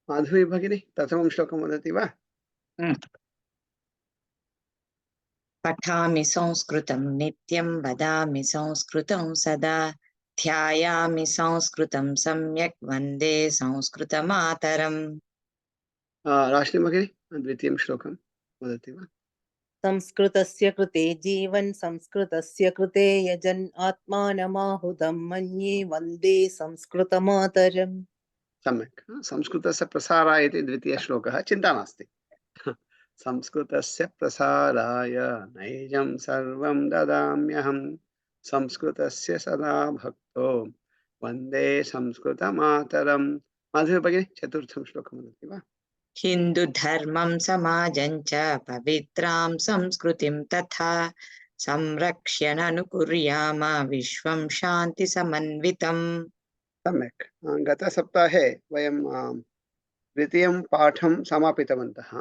माधवी भगिनी प्रथमं श्लोकं वदति वा? पठामि संस्कृतं नित्यं वदामि संस्कृतं सदा ध्यायामि संस्कृतं सम्यक् वन्दे संस्कृतमातरम्। राशिनी भगिनी द्वितीयं श्लोकं वदति वा? संस्कृतस्य कृते जीवन् संस्कृतस्य कृते यजन् आत्मानमाहुतं मन्ये वन्दे संस्कृतमातरम्। सम्यक्। संस्कृतस्य प्रसाराय इति द्वितीयश्लोकः, चिन्ता नास्ति। संस्कृतस्य प्रसाराय नैजं सर्वं ददाम्यहं संस्कृतस्य सदा भक्तो वन्दे संस्कृतमातरम्। माधवी भगिनी चतुर्थं श्लोकं वदति वा? हिन्दुधर्मं समाजं च पवित्रां संस्कृतिं तथा संरक्ष्य अनुकुर्याम विश्वं शान्तिसमन्वितम्। सम्यक्। गतसप्ताहे वयं द्वितीयं पाठं समापितवन्तः।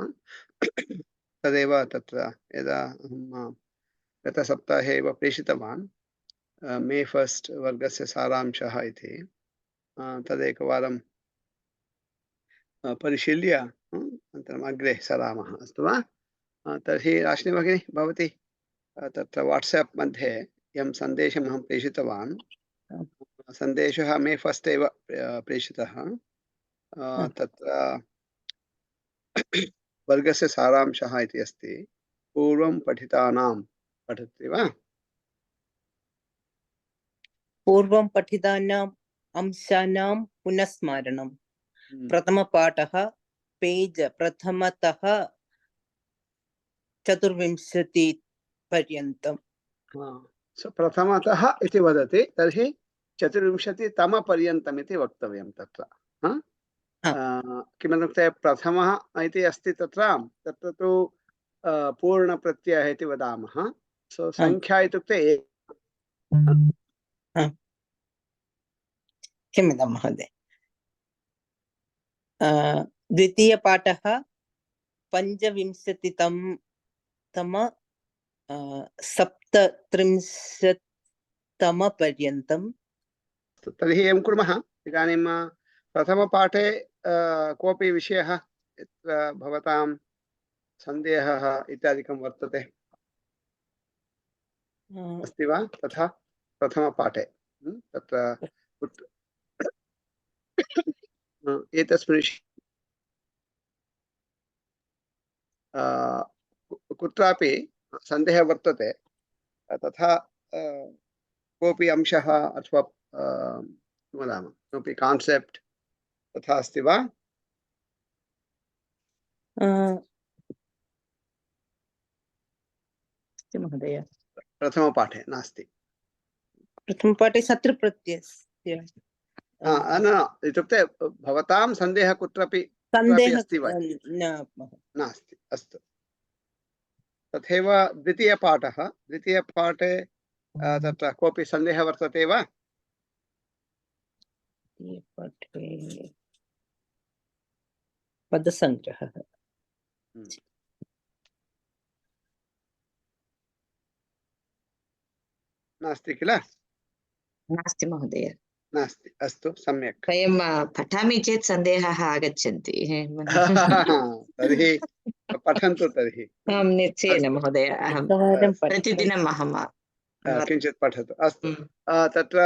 तदेव तत्र यदा अहं गतसप्ताहे एव प्रेषितवान् मे 1 वर्गस्य सारांशः इति, तदेकवारं परिशील्य अनन्तरम् अग्रे सरामः, अस्तु वा? तर्हि राशिनी भगिनी भवती तत्र वाट्साप् मध्ये यं सन्देशम् अहं प्रेषितवान्, सन्देशः मे 1 एव प्रेषितः। तत्र वर्गस्य सारांशः इति अस्ति। पूर्वं पठितानां पठति वा? पूर्वं पठितानाम् अंशानां पुनस्मरणम्। प्रथमपाठः पेज प्रथमतः 24 पर्यन्तम्। प्रथमतः इति वदति, तर्हि 24तमपर्यन्तम् इति वक्तव्यं तत्र। किमर्थमित्युक्ते प्रथमः इति अस्ति तत्र तु पूर्णप्रत्ययः इति वदामः। सो संख्या इत्युक्ते क्षम्यतां महोदय। द्वितीयपाठः 25तम 37तमपर्यन्तम्। तर्हि एवं कुर्मः। इदानीं प्रथमपाठे कोऽपि विषयः यत्र भवतां सन्देहः इत्यादिकं वर्तते अस्ति वा? तथा प्रथमपाठे तत्र एतस्मिन् कुत्रापि सन्देहः वर्तते, तथा कोऽपि अंशः अथवा किं वदामः किमपि कान्सेप्ट् तथा अस्ति वा? महोदय प्रथमपाठे नास्ति। प्रथमपाठे शत्रुप्रत्ययस्य न इत्युक्ते भवतां सन्देहः कुत्रापि अस्ति वा? नास्ति। अस्तु। तथैव द्वितीयपाठे तत्र कोऽपि सन्देहः वर्तते वा? पदसङ्ग्रहः नास्ति किल? नास्ति महोदय। नास्ति। अस्तु, सम्यक्। वयं पठामि चेत् सन्देहाः आगच्छन्ति। तर्हि पठन्तु तर्हि। आं निश्चयेन महोदय, अहं प्रतिदिनम् अहं किञ्चित् पठतु। अस्तु। तत्र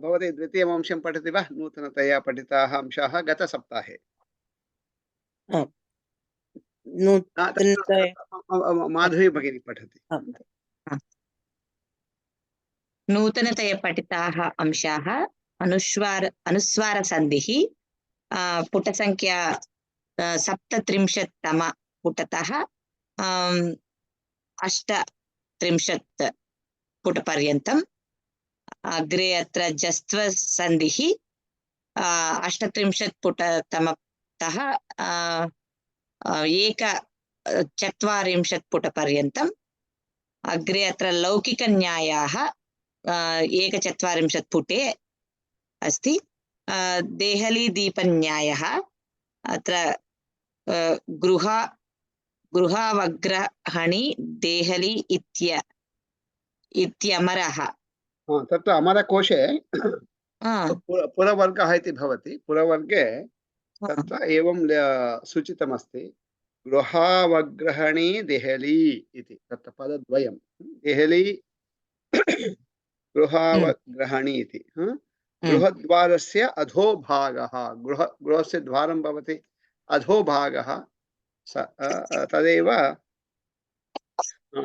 भवती द्वितीयम् अंशं पठति वा? नूतनतया पठिताः अंशाः गतसप्ताहे। माधवी भगिनी पठति। नूतनतया पठिताः अंशाः अनुस्वारसन्धिः पुटसङ्ख्या 37 पुटतः 38 पुटपर्यन्तम्। अग्रे अत्र जस्त्वसन्धिः 38 पुटतमतः 41 पुटपर्यन्तम्। अग्रे अत्र लौकिकन्यायाः 41 पुटे अस्ति। देहलीदीपन्यायः अत्र गृहावग्रहणि देहली इत्यमरः। तत्र अमरकोशे पुरवर्गः इति भवति। पुरवर्गे तत्र एवं सूचितमस्ति गृहावग्रहणी देहली इति तत्र पदद्वयं देहली गृहावग्रहणी इति गृहद्वारस्य अधोभागः गृहस्य द्वारं भवति अधोभागः तदेव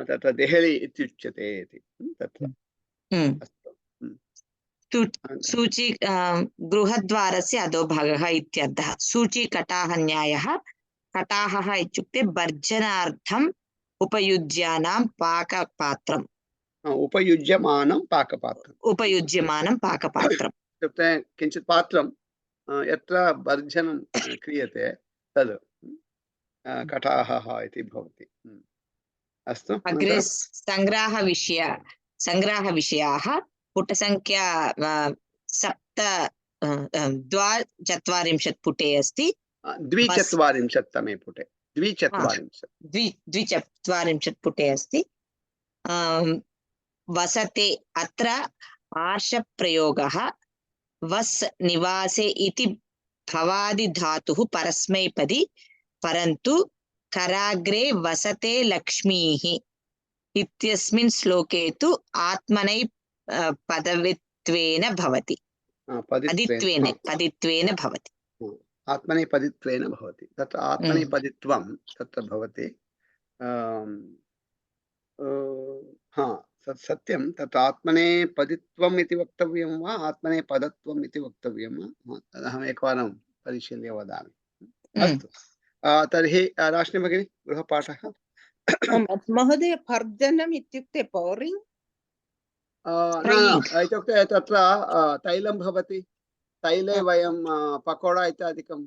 तत्र देहली इत्युच्यते इति तत्र सूची गृहद्वारस्य अधोभागः इत्यर्थः सूचीकटाः न्यायः कटाहः इत्युक्ते भर्जनार्थम् उपयुज्यानां पाकपात्रम् उपयुज्यमानं पाकपात्रम् इत्युक्ते किञ्चित् पात्रं यत्र भर्जनं क्रियते तद् कटाहः इति भवति अस्तु अग्रे सङ्ग्राहविषयाः पुटसङ्ख्या 24 पुटे अस्ति 24 तमे पुटे 24 पुटे अस्ति वसते अत्र आर्षप्रयोगः वस् निवासे इति भवादिधातुः परस्मैपदी परन्तु कराग्रे वसते लक्ष्मीः इत्यस्मिन् श्लोके तु आत्मनै पदवित्वेन भवति पदित्वेन भवति आत्मनेपदित्वेन भवति तत्र आत्मनेपदित्वं तत्र भवति सत्यं तत्र आत्मनेपदित्वम् इति वक्तव्यं वा आत्मनेपदत्वम् इति वक्तव्यं वा अहम् एकवारं परिशील्य वदामि अस्तु तर्हि राशिनी भगिनी गृहपाठः महोदय भर्जनम् इत्युक्ते पौरिङ्ग् इत्युक्ते तत्र तैलं भवति तैले वयं पकोडा इत्यादिकं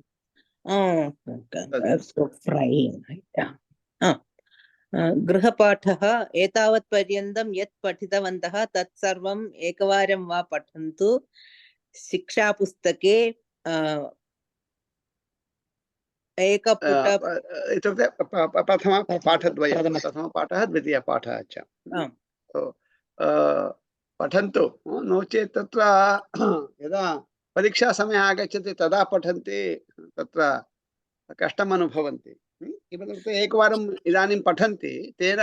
गृहपाठः एतावत् पर्यन्तं यत् पठितवन्तः तत् सर्वम् एकवारं वा पठन्तु शिक्षापुस्तके इत्युक्ते प्रथमपाठः द्वितीयपाठः च पठन्तु नो चेत् तत्र यदा परीक्षा समयः आगच्छति तदा पठन्ति तत्र कष्टम् अनुभवन्ति किमर्थमित्युक्ते एकवारम् इदानीं पठन्ति तेन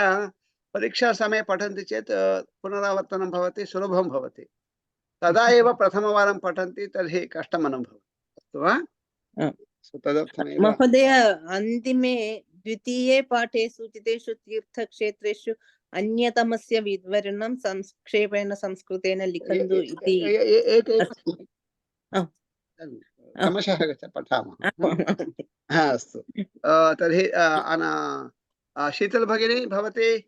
परीक्षा समये पठन्ति चेत् पुनरावर्तनं भवति सुलभं भवति तदा एव प्रथमवारं पठन्ति तर्हि कष्टम् अनुभवन्ति अस्तु वा तदर्थमेव महोदय अन्तिमे द्वितीये पाठे सूचितेषु तीर्थक्षेत्रेषु अन्यतमस्य विवरणं संक्षेपेण संस्कृतेन लिखन्तु इति क्रमशः पठामः अस्तु तर्हि शीतल भगिनी भवती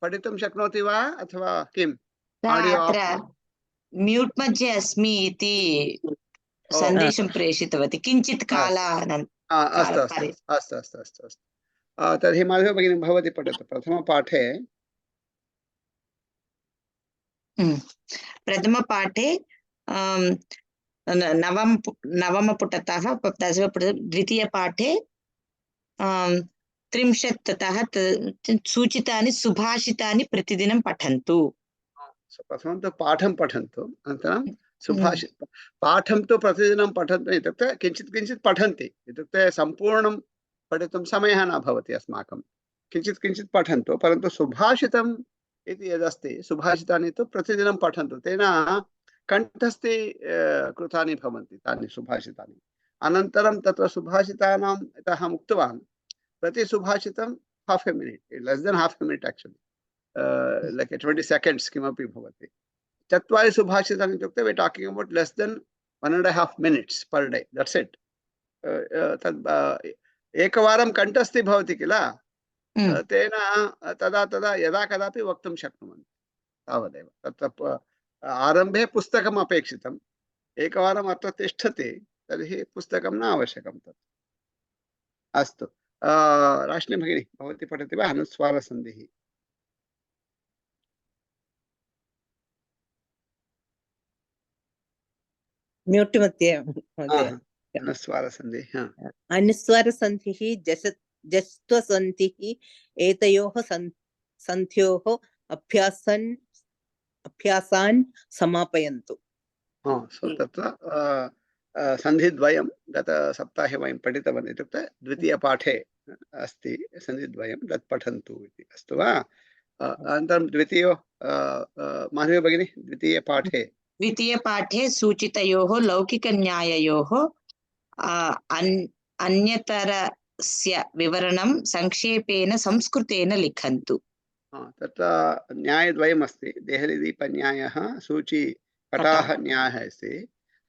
पठितुं शक्नोति वा अथवा किम् म्यूट् मध्ये अस्मि इति सन्देशं प्रेषितवती किञ्चित् कालानन्तरं अस्तु तर्हि माधव भगिनी भवती पठतु प्रथमपाठे प्रथमपाठे नवमपुटतः द्वितीयपाठे 30तः सूचितानि सुभाषितानि प्रतिदिनं पठन्तु प्रथमं तु पाठं पठन्तु अनन्तरं सुभाषित पाठं तु प्रतिदिनं पठन्तु इत्युक्ते किञ्चित् पठन्ति इत्युक्ते सम्पूर्णं पठितुं समयः न भवति अस्माकं किञ्चित् पठन्तु परन्तु सुभाषितम् इति यदस्ति सुभाषितानि तु प्रतिदिनं पठन्तु तेन कण्ठस्थी कृतानि भवन्ति तानि सुभाषितानि अनन्तरं तत्र सुभाषितानां यतः अहम् उक्तवान् प्रति सुभाषितं half a minute less than half a minute actually like 20 seconds किमपि भवति 4 सुभाषितानि इत्युक्ते we talking about less than 1.5 minutes per day that's it तद् एकवारं कण्ठस्थी भवति किल तेन तदा यदा कदापि वक्तुं शक्नुवन्ति तावदेव तत्र आरम्भे पुस्तकम् अपेक्षितम् एकवारम् अत्र तिष्ठति तर्हि पुस्तकं न आवश्यकं तत् अस्तु राशिनी भगिनी भवती पठति वा अनुस्वारसन्धिः म्यूट् मध्ये अनुस्वारसन्धिः जस्त्वसन्धिः एतयोः सन्ध्योः अभ्यासान् समापयन्तु तत्र सन्धिद्वयं गतसप्ताहे वयं पठितवन्तः इत्युक्ते द्वितीयपाठे अस्ति सन्धिद्वयं तत् पठन्तु इति अस्तु वा अनन्तरं द्वितीयो माधवी भगिनी द्वितीयपाठे द्वितीयपाठे सूचितयोः लौकिकन्याययोः अन्यतरस्य विवरणं संक्षेपेण संस्कृतेन लिखन्तु। तत्र न्यायद्वयम् अस्ति देहलीदीपन्यायः सूचीकटाः न्यायः अस्ति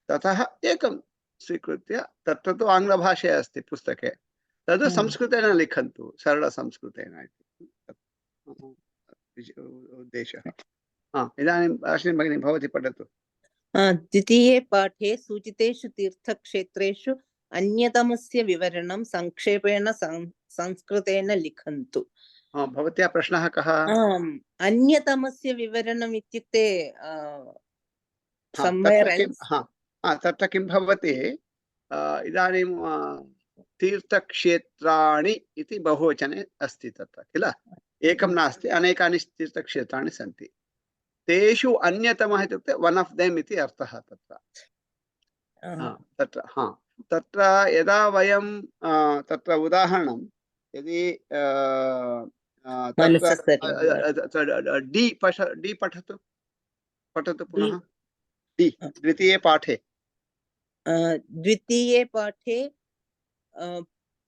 ततः एकं स्वीकृत्य तत्र तु आङ्ग्लभाषया अस्ति पुस्तके तद् संस्कृतेन लिखन्तु सरलसंस्कृतेन इति उद्देशः। इदानीं अश्विनी भगिनी भवती पठतु। द्वितीये पाठे सूचितेषु तीर्थक्षेत्रेषु अन्यतमस्य विवरणं संक्षेपेण संस्कृतेन लिखन्तु। भवत्याः प्रश्नः कः? अन्यतमस्य विवरणम् इत्युक्ते तत्र किं भवति इदानीं तीर्थक्षेत्राणि इति बहुवचने अस्ति तत्र किल एकं नास्ति अनेकानि तीर्थक्षेत्राणि सन्ति तेषु अन्यतमः इत्युक्ते वन आफ् देम् इति अर्थः तत्र यदा वयं तत्र उदाहरणं यदि डी पठतु पुनः डी द्वितीये पाठे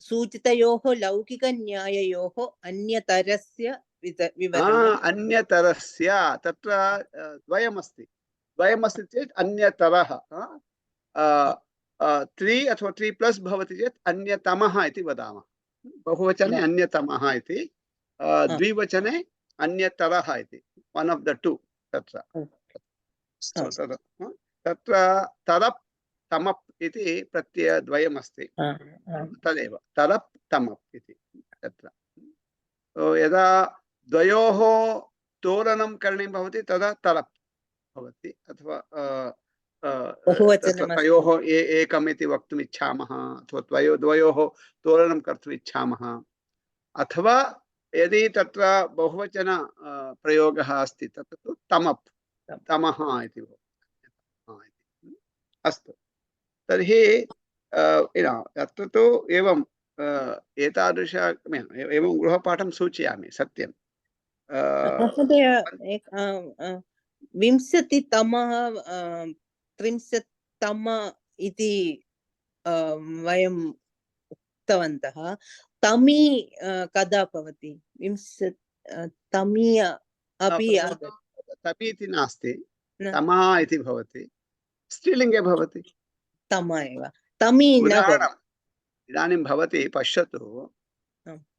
सूचितयोः लौकिकन्याययोः अन्यतरस्य विवरणम् अन्यतरस्य तत्र द्वयमस्ति चेत् अन्यतरः 3 अथवा 3+ भवति चेत् अन्यतमः इति वदामः बहुवचने अन्यतमः इति द्विवचने अन्यतरः इति वन आफ् द टु तत्र तरप् तमप् इति प्रत्ययद्वयमस्ति तदेव तरप् तमप् इति तत्र यदा द्वयोः तोलनं करणीयं भवति तदा तरप् भवति अथवा तयोः एकम् इति वक्तुम् इच्छामः अथवा द्वयोः तोलनं कर्तुम् इच्छामः अथवा यदि तत्र बहुवचन प्रयोगः अस्ति तत्र तु तमप् तमः इति अस्तु तर्हि अत्र तु एवं एतादृश एवं गृहपाठं सूचयामि सत्यं महोदय 20तमः 30तम इति वयं उक्तवन्तः तमी कदा भवति 20तमी अपि तमी इति नास्ति तमा इति भवति स्त्रीलिङ्गे भवति तमा एव तमी न इदानीं भवती पश्यतु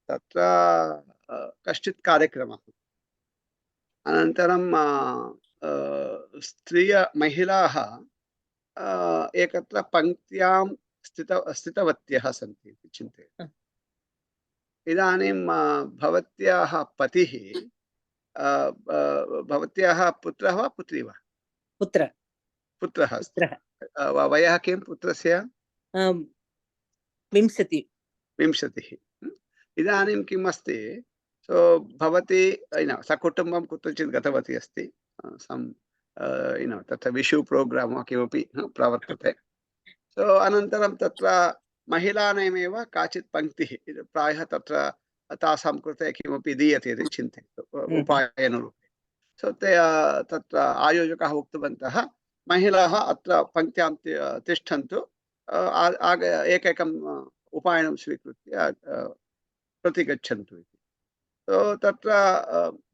तत्र कश्चित् कार्यक्रमः अनन्तरं महिलाः एकत्र पङ्क्त्यां स्थितवत्यः सन्ति इति चिन्तयतु इदानीं भवत्याः पतिः भवत्याः पुत्रः वा पुत्री वा पुत्रः अस्ति वयः किं पुत्रस्य 20 इदानीं किम् अस्ति सो भवती सकुटुम्बं कुत्रचित् गतवती अस्ति तत्र विशु प्रोग्राम् वा किमपि प्रवर्तते सो अनन्तरं तत्र महिलानामेव काचित् पङ्क्तिः प्रायः तत्र तासां कृते किमपि दीयते इति चिन्तयतु उपायनरूपे सो ते तत्र आयोजकाः उक्तवन्तः महिलाः अत्र पङ्क्त्यां तिष्ठन्तु एकैकम् उपायनं स्वीकृत्य प्रतिगच्छन्तु इति तो तत्र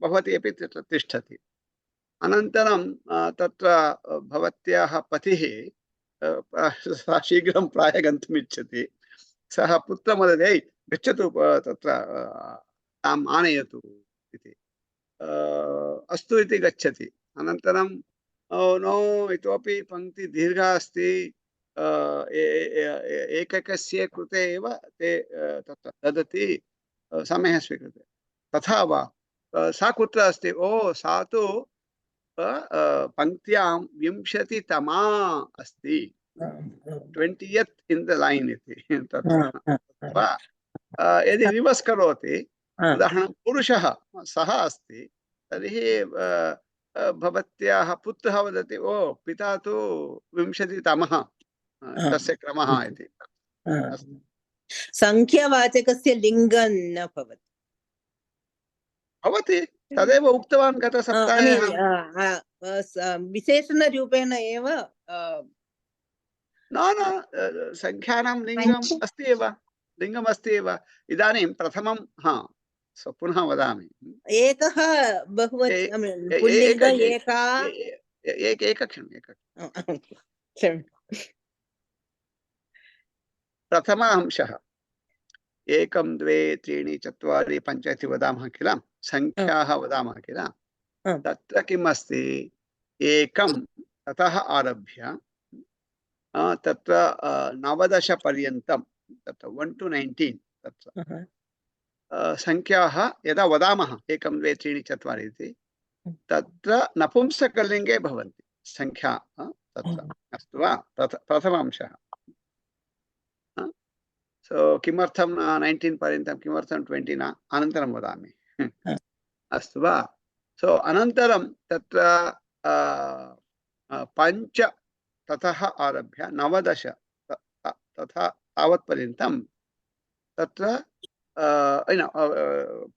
भवती अपि तत्र तिष्ठति अनन्तरं तत्र भवत्याः पतिः शीघ्रं प्रायः गन्तुम् इच्छति सः पुत्रं वदति ऐ गच्छतु तत्र ताम् आनयतु इति अस्तु इति गच्छति अनन्तरं नो इतोपि पङ्क्ति दीर्घा अस्ति एकैकस्य कृते एव ते तत्र ददति समयः स्वीकृते तथा वा सा कुत्र अस्ति सा तु पङ्क्त्यां 20तमा अस्ति 20th इन् द लैन् इति तथा यदि रिवर्स् करोति उदाहरणं पुरुषः सः अस्ति तर्हि भवत्याः पुत्रः वदति पिता तु 20तमः तस्य क्रमः इति संख्यावाचकस्य लिङ्गं न भवति। भवति तदेव उक्तवान् गतसप्ताहे अहं। विशेषणरूपेण एव न संख्यानां लिङ्गम् अस्ति एव, लिङ्गम् अस्ति एव। इदानीं प्रथमं पुनः वदामि। एकः पुल्लिङ्ग एका एकक्षणं प्रथम अंशः 1 2 3 4 5 इति वदामः किल, संख्याः वदामः किल, तत्र किम् अस्ति, एकं ततः आरभ्य तत्र 19 पर्यन्तं, तत्र 1 to 19 तत्र संख्याः यदा वदामः 1 2 3 4 इति, तत्र नपुंसकलिङ्गे भवन्ति संख्या तत्र, अस्तु वा। प्रथमांशः। सो किमर्थं 19 पर्यन्तं, किमर्थं 20 न, अनन्तरं वदामि, अस्तु वा। सो अनन्तरं तत्र 5 ततः आरभ्य 19 तथा तावत्पर्यन्तं तत्र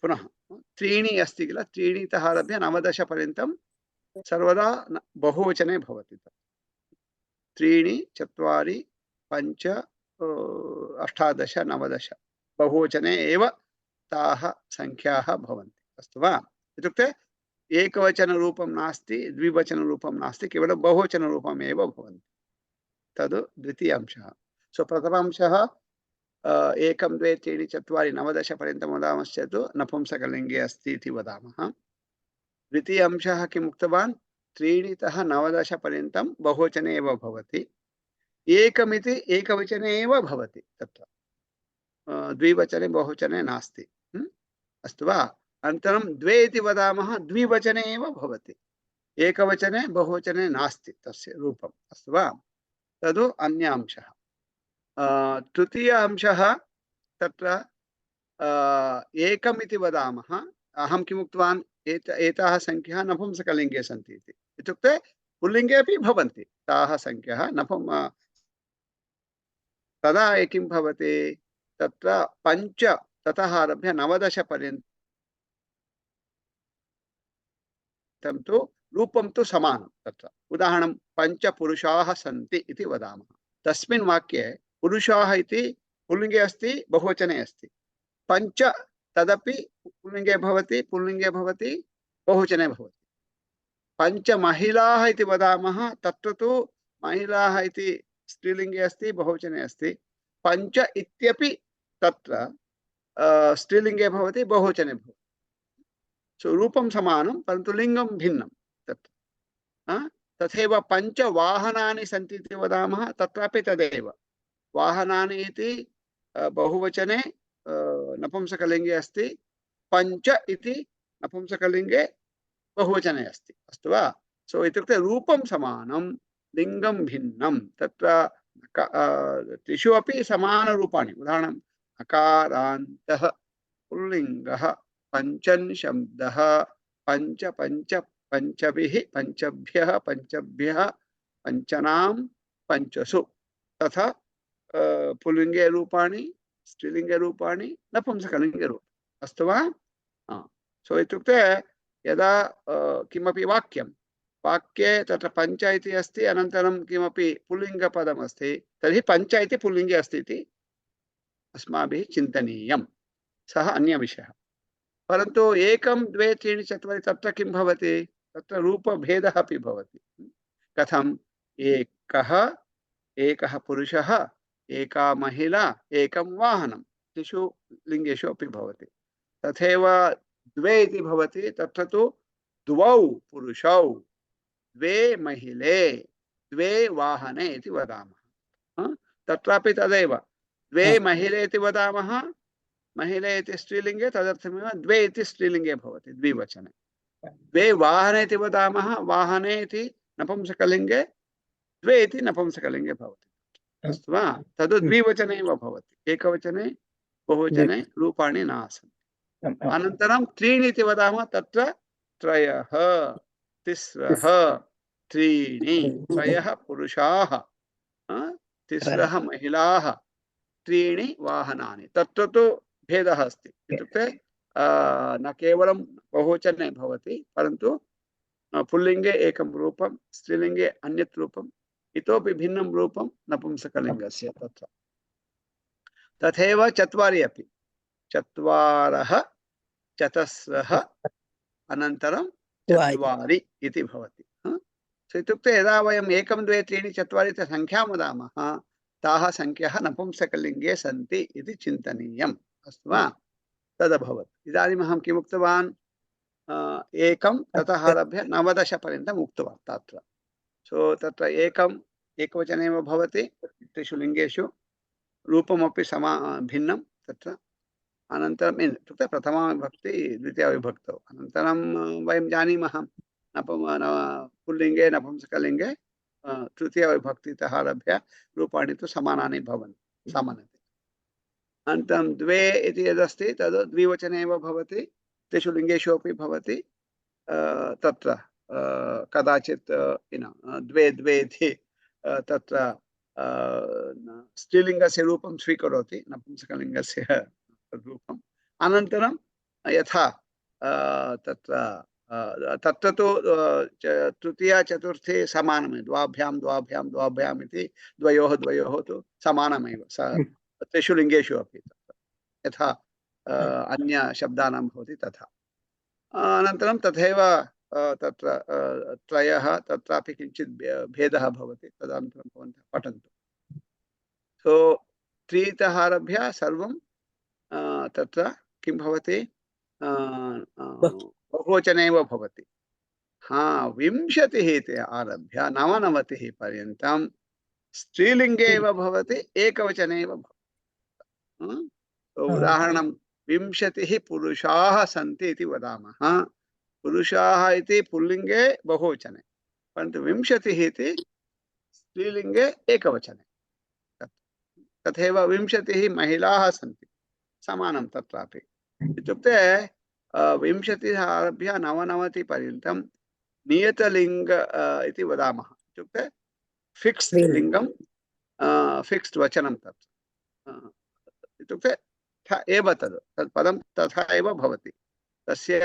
पुनः 3 अस्ति किल, 3 तः आरभ्य 19 पर्यन्तं सर्वदा बहुवचने भवति। 3 4 5 18 19 बहुवचने एव ताः संख्याः भवन्ति, अस्तु वा। इत्युक्ते एकवचनरूपं नास्ति, द्विवचनरूपं नास्ति, केवलं बहुवचनरूपम् एव भवन्ति। तद् द्वितीयांशः। सो प्रथमांशः 1 2 3 4 19 पर्यन्तं वदामश्चेत् नपुंसकलिङ्गे अस्ति इति वदामः। द्वितीयांशः किम् उक्तवान्, 3 तः 19 पर्यन्तं बहुवचने एव भवति, एकमिति एकवचने एव भवति, तत्र द्विवचने बहुवचने नास्ति, अस्तु वा। अनन्तरं 2 इति वदामः, द्विवचने एव भवति, एकवचने बहुवचने नास्ति तस्य रूपम्, अस्तु वा। तद् अन्यांशः। तृतीय अंशः तत्र एकमिति वदामः। अहं किम् उक्तवान्, एताः संख्याः नपुंसकलिङ्गे सन्ति इति, इत्युक्ते पुल्लिङ्गे अपि भवन्ति ताः संख्याः तदा किं भवति, तत्र 5 ततः आरभ्य 19 पर्यन्तं तु रूपं तु समानं। तत्र उदाहरणं 5 पुरुषाः सन्ति इति वदामः। तस्मिन् वाक्ये पुरुषाः इति पुल्लिङ्गे अस्ति, बहुवचने अस्ति। 5 तदपि पुल्लिङ्गे भवति, बहुवचने भवति। 5 महिलाः इति वदामः, तत्र तु महिलाः इति स्त्रीलिङ्गे अस्ति, बहुवचने अस्ति। 5 इत्यपि तत्र स्त्रीलिङ्गे भवति, बहुवचने भवति। सो रूपं समानं परन्तु लिङ्गं भिन्नं तत्र। तथैव 5 वाहनानि सन्ति इति वदामः, तत्रापि तदेव। वाहनानि इति बहुवचने नपुंसकलिङ्गे अस्ति, 5 इति नपुंसकलिङ्गे बहुवचने अस्ति, अस्तु वा। सो इत्युक्ते रूपं समानं, लिङ्गं भिन्नं। तत्र त्रिषु अपि समानरूपाणि, उदाहरणम् अकारान्तः पुल्लिङ्गः, पञ्चन् शब्दः, पञ्च पञ्च पञ्चभिः, पञ्चभ्यः, पञ्चभ्यः, पञ्चनां, पञ्चसु, तथा पुल्लिङ्गे रूपाणि, स्त्रीलिङ्गे रूपाणि, नपुंसकलिङ्गे रूपाणि, अस्तु वा। सो इत्युक्ते यदा किमपि वाक्ये तत्र 5 इति अस्ति, अनन्तरं किमपि पुल्लिङ्गपदमस्ति, तर्हि 5 इति पुल्लिङ्गे अस्ति इति अस्माभिः चिन्तनीयं, सः अन्यविषयः। परन्तु 1 2 3 4 तत्र किं भवति, तत्र रूपभेदः अपि भवति। कथम्, एकः पुरुषः, एका महिला, एकं वाहनं, तेषु लिङ्गेषु अपि भवति। तथैव 2 इति भवति, तत्र तु 2 पुरुषौ, 2 महिले, 2 वाहने इति वदामः। तत्रापि तदेव, 2 महिले इति वदामः, महिले इति स्त्रीलिङ्गे, तदर्थमेव 2 इति स्त्रीलिङ्गे भवति, द्विवचने। 2 वाहने इति वदामः, वाहने इति नपुंसकलिङ्गे, 2 इति नपुंसकलिङ्गे भवति, अस्तु वा। तद् द्विवचने एव भवति, एकवचने बहुवचने रूपाणि नासन्। अनन्तरं 3 इति वदामः, तत्र 3 तिस्रः 3 3 पुरुषाः, 3 महिलाः, त्रीणि वाहनानि तत्र तु भेदः अस्ति इत्युक्ते न केवलं बहुवचने भवति परन्तु पुल्लिङ्गे एकं रूपं स्त्रीलिङ्गे अन्यत् रूपम् इतोपि भिन्नं रूपं नपुंसकलिङ्गस्य तत्र तथैव चत्वारि अपि चत्वारः चतस्रः अनन्तरं चत्वारि इति भवति इत्युक्ते यदा वयम् 1 2 3 4 इति संख्यां वदामः ताः संख्याः नपुंसकलिङ्गे सन्ति इति चिन्तनीयम् अस्तु वा तदभवत् इदानीम् अहं किम् उक्तवान् एकं ततः आरभ्य 19 पर्यन्तम् उक्तवान् तत्र सो तत्र एकम् एकवचने एव भवति त्रिषु लिङ्गेषु रूपमपि भिन्नं तत्र अनन्तरम् इत्युक्ते प्रथमा विभक्ति द्वितीया विभक्तौ अनन्तरं वयं जानीमः पुल्लिङ्गे नपुंसकलिङ्गे तृतीया विभक्तितः आरभ्य रूपाणि तु समानानि भवन्ति सामान्यतया अनन्तरं द्वे इति यदस्ति तद् द्विवचने एव भवति तेषु लिङ्गेषु अपि भवति तत्र कदाचित् द्वे द्वे इति तत्र स्त्रीलिङ्गस्य रूपं स्वीकरोति नपुंसकलिङ्गस्य रूपम् अनन्तरं यथा तत्र तत्र तु तृतीया चतुर्थी समानमेव द्वाभ्यां द्वाभ्यां द्वाभ्याम् इति द्वयोः द्वयोः तु समानमेव त्रिषु लिङ्गेषु अपि यथा अन्य शब्दानां भवति तथा अनन्तरं तथैव तत्र त्रयः तत्रापि किञ्चित् भेदः भवति तदनन्तरं भवन्तः पठन्तु सो त्रीतः आरभ्य सर्वं तत्र किं भवति बहुवचने एव भवति 20 इति आरभ्य 99 पर्यन्तं स्त्रीलिङ्गे एव भवति एकवचने एव भवति उदाहरणं 20 पुरुषाः सन्ति इति वदामः पुरुषाः इति पुल्लिङ्गे बहुवचने परन्तु 20 इति स्त्रीलिङ्गे एकवचने तथैव 20 महिलाः सन्ति समानं तत्रापि इत्युक्ते 20 आरभ्य 99 पर्यन्तं नियतलिङ्ग इति वदामः इत्युक्ते फिक्स्ड् लिङ्गं फिक्स्ड् वचनं तत् इत्युक्ते एव तत् पदं तथा एव भवति तस्य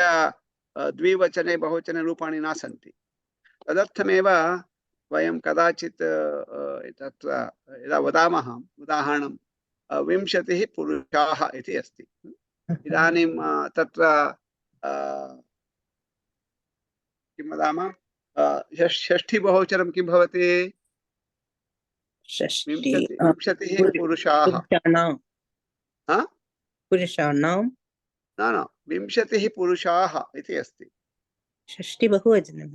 द्विवचने बहुवचने रूपाणि न सन्ति तदर्थमेव वयं कदाचित् तत्र यदा वदामः उदाहरणं 20 पुरुषाः इति अस्ति इदानीं तत्र किं वदामः षष्ठी बहुवचनं किं भवति 20 पुरुषाः पुरुषाणां न 20 पुरुषाः इति अस्ति षष्ठी बहुवचनं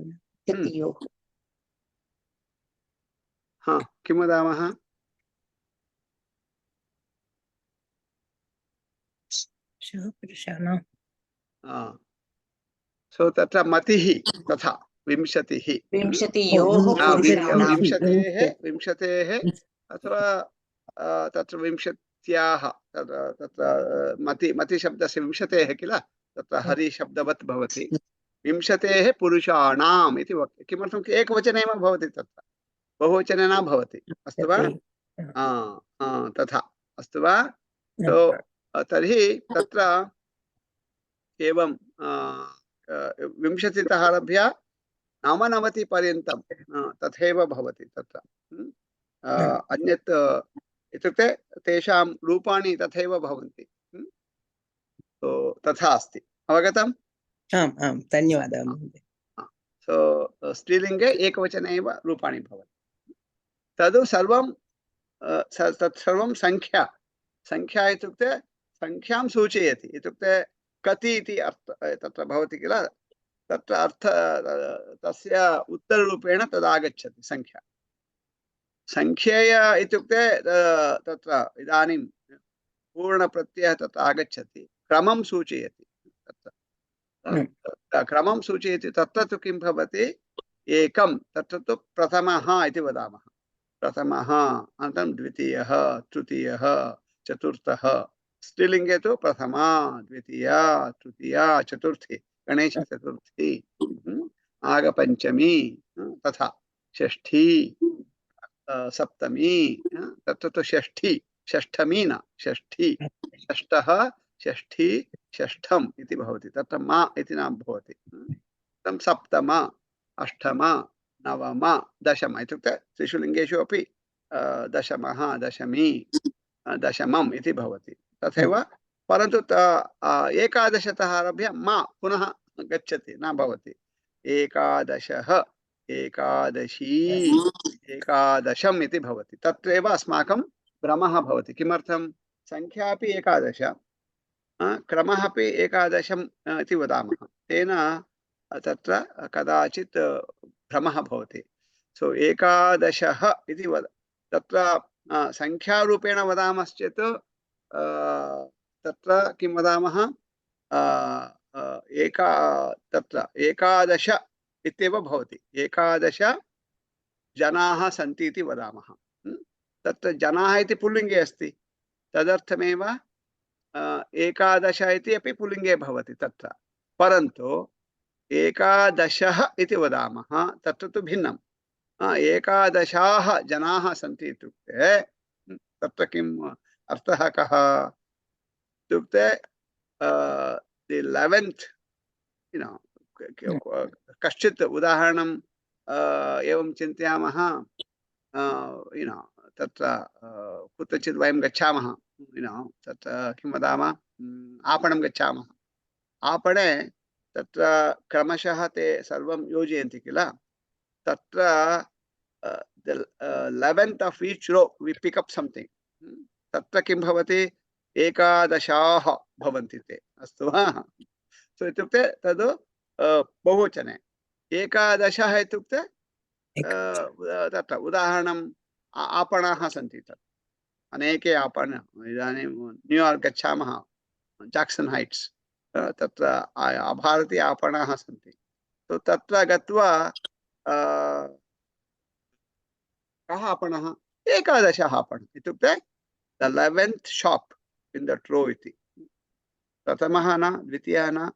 किं वदामः पुरुषाणां सो तत्र मतिः तथा 20 विंशतेः अथवा तत्र 20 तत्र मतिशब्दस्य 20 किल तत्र हरिशब्दवत् भवति 20 पुरुषाणाम् इति किमर्थं एकवचने एव भवति तत्र बहुवचने न भवति अस्तु वा तथा अस्तु वा तर्हि तत्र एवं 20 तः आरभ्य 99 पर्यन्तं तथैव भवति तत्र अन्यत् इत्युक्ते तेषां रूपाणि तथैव भवन्ति तथा अस्ति अवगतम् आम् आम् धन्यवादः महोदय सो स्त्रीलिङ्गे एकवचने एव रूपाणि भवन्ति तद् सर्वं तत्सर्वं संख्या इत्युक्ते संख्यां सूचयति इत्युक्ते कति इति तत्र भवति किल तत्र तस्य उत्तररूपेण तदागच्छति संख्येय इत्युक्ते तत्र इदानीं पूर्णप्रत्ययः तत्र आगच्छति क्रमं सूचयति तत्र क्रमं सूचयति तत्र तु किं भवति एकं तत्र तु प्रथमः इति वदामः प्रथमः अनन्तरं द्वितीयः तृतीयः चतुर्थः स्त्रीलिङ्गे तु प्रथमा द्वितीया तृतीया चतुर्थी गणेशचतुर्थी नागपञ्चमी तथा षष्ठी सप्तमी तत्र तु षष्ठी षष्ठमी न षष्ठी षष्ठः षष्ठी षष्ठम् इति भवति तत्र मा इति न भवति सप्तम अष्टम नवम दशम इत्युक्ते त्रिषु लिङ्गेषु अपि दशमः दशमी दशमम् इति भवति तथैव परन्तु एकादशतः आरभ्य मा पुनः गच्छति न भवति एकादशः एकादशी एकादशम् इति भवति तत्रैव अस्माकं भ्रमः भवति किमर्थं संख्या अपि एकादश क्रमः अपि एकादशम् इति वदामः तेन तत्र कदाचित् भ्रमः भवति सो एकादशः इति तत्र संख्यारूपेण वदामश्चेत् तत्र किं वदामः तत्र एकादश इत्येव भवति एकादश जनाः सन्ति इति वदामः तत्र जनाः इति पुल्लिङ्गे अस्ति तदर्थमेव एकादश इति अपि पुल्लिङ्गे भवति तत्र परन्तु एकादशः इति वदामः तत्र तु भिन्नम् एकादशाः जनाः सन्ति इत्युक्ते तत्र किम् अर्थः कः इत्युक्ते 11th कश्चित् उदाहरणं एवं चिन्तयामः तत्र कुत्रचित् वयं गच्छामः तत्र किं वदामः आपणं गच्छामः आपणे तत्र क्रमशः ते सर्वं योजयन्ति किल तत्र 11th of each row we pick up something तत्र किं भवति एकादशाः भवन्ति ते अस्तु वा सो इत्युक्ते तद् बहुवचने एकादशः इत्युक्ते तत्र उदाहरणम् आपणाः सन्ति तत् अनेके आपण इदानीं न्यूयार्क् गच्छामः जाक्सन् हैट्स् तत्र भारतीय आपणाः सन्ति तो तत्र गत्वा कः आपणः एकादशः आपणः इत्युक्ते the 11th shop in that row इति प्रथमः न द्वितीयः न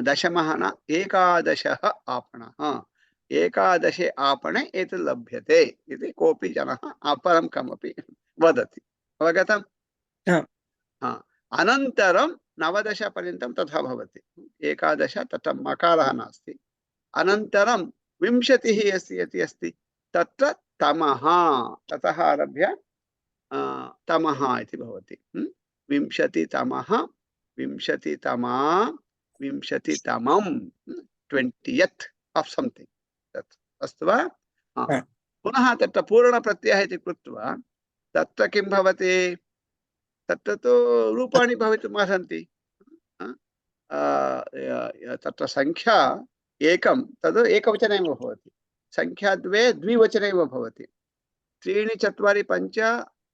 दशमः न एकादशः आपणः एकादशे आपणे एतत् लभ्यते इति कोऽपि जनः अपरं कमपि वदति अवगतम् अनन्तरं 19 पर्यन्तं तथा भवति एकादश तत्र मकारः नास्ति अनन्तरं 20 अस्ति तत्र तमः ततः आरभ्य तमः इति भवति 20तमः 20तमा 20तमं 20th of something तत् अस्तु वा पुनः तत्र पूर्णप्रत्ययः इति कृत्वा तत्र किं भवति तत्र तु रूपाणि भवितुम् अर्हन्ति तत्र संख्या एकं तद् एकवचने एव भवति संख्या द्वे द्विवचने एव भवति 3 4 5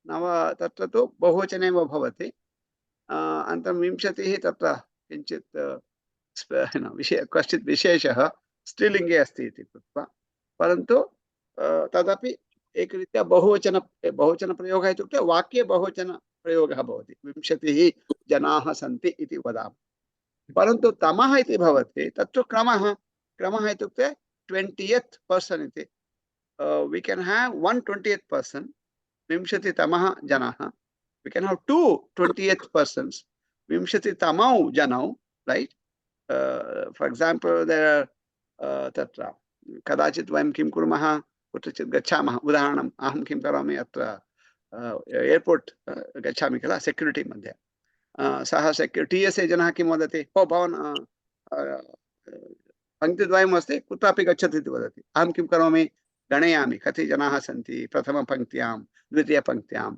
9 तत्र तु बहुवचने एव भवति अनन्तरं 20 तत्र किञ्चित् कश्चित् विशेषः स्त्रीलिङ्गे अस्ति इति कृत्वा परन्तु तदपि एकरीत्या बहुवचनप्रयोगः इत्युक्ते वाक्ये बहुवचनप्रयोगः भवति 20 जनाः सन्ति इति वदामः परन्तु तमः इति भवति तत्तु क्रमः इत्युक्ते 20th person इति we can have 120th person 20तमः जनाः we can have 2 20th persons 20तमौ जनौ right for example there are तत्र कदाचित् वयं किं कुर्मः कुत्रचित् गच्छामः उदाहरणम् अहं किं करोमि अत्र एर्पोर्ट् गच्छामि किल सेक्युरिटी मध्ये सः सेक्युरिटी TSA जनः किं वदति ओ भवान् पङ्क्तिद्वयम् अस्ति कुत्रापि गच्छतु इति वदति अहं किं करोमि गणयामि कति जनाः सन्ति प्रथमपङ्क्त्यां द्वितीयपङ्क्त्यां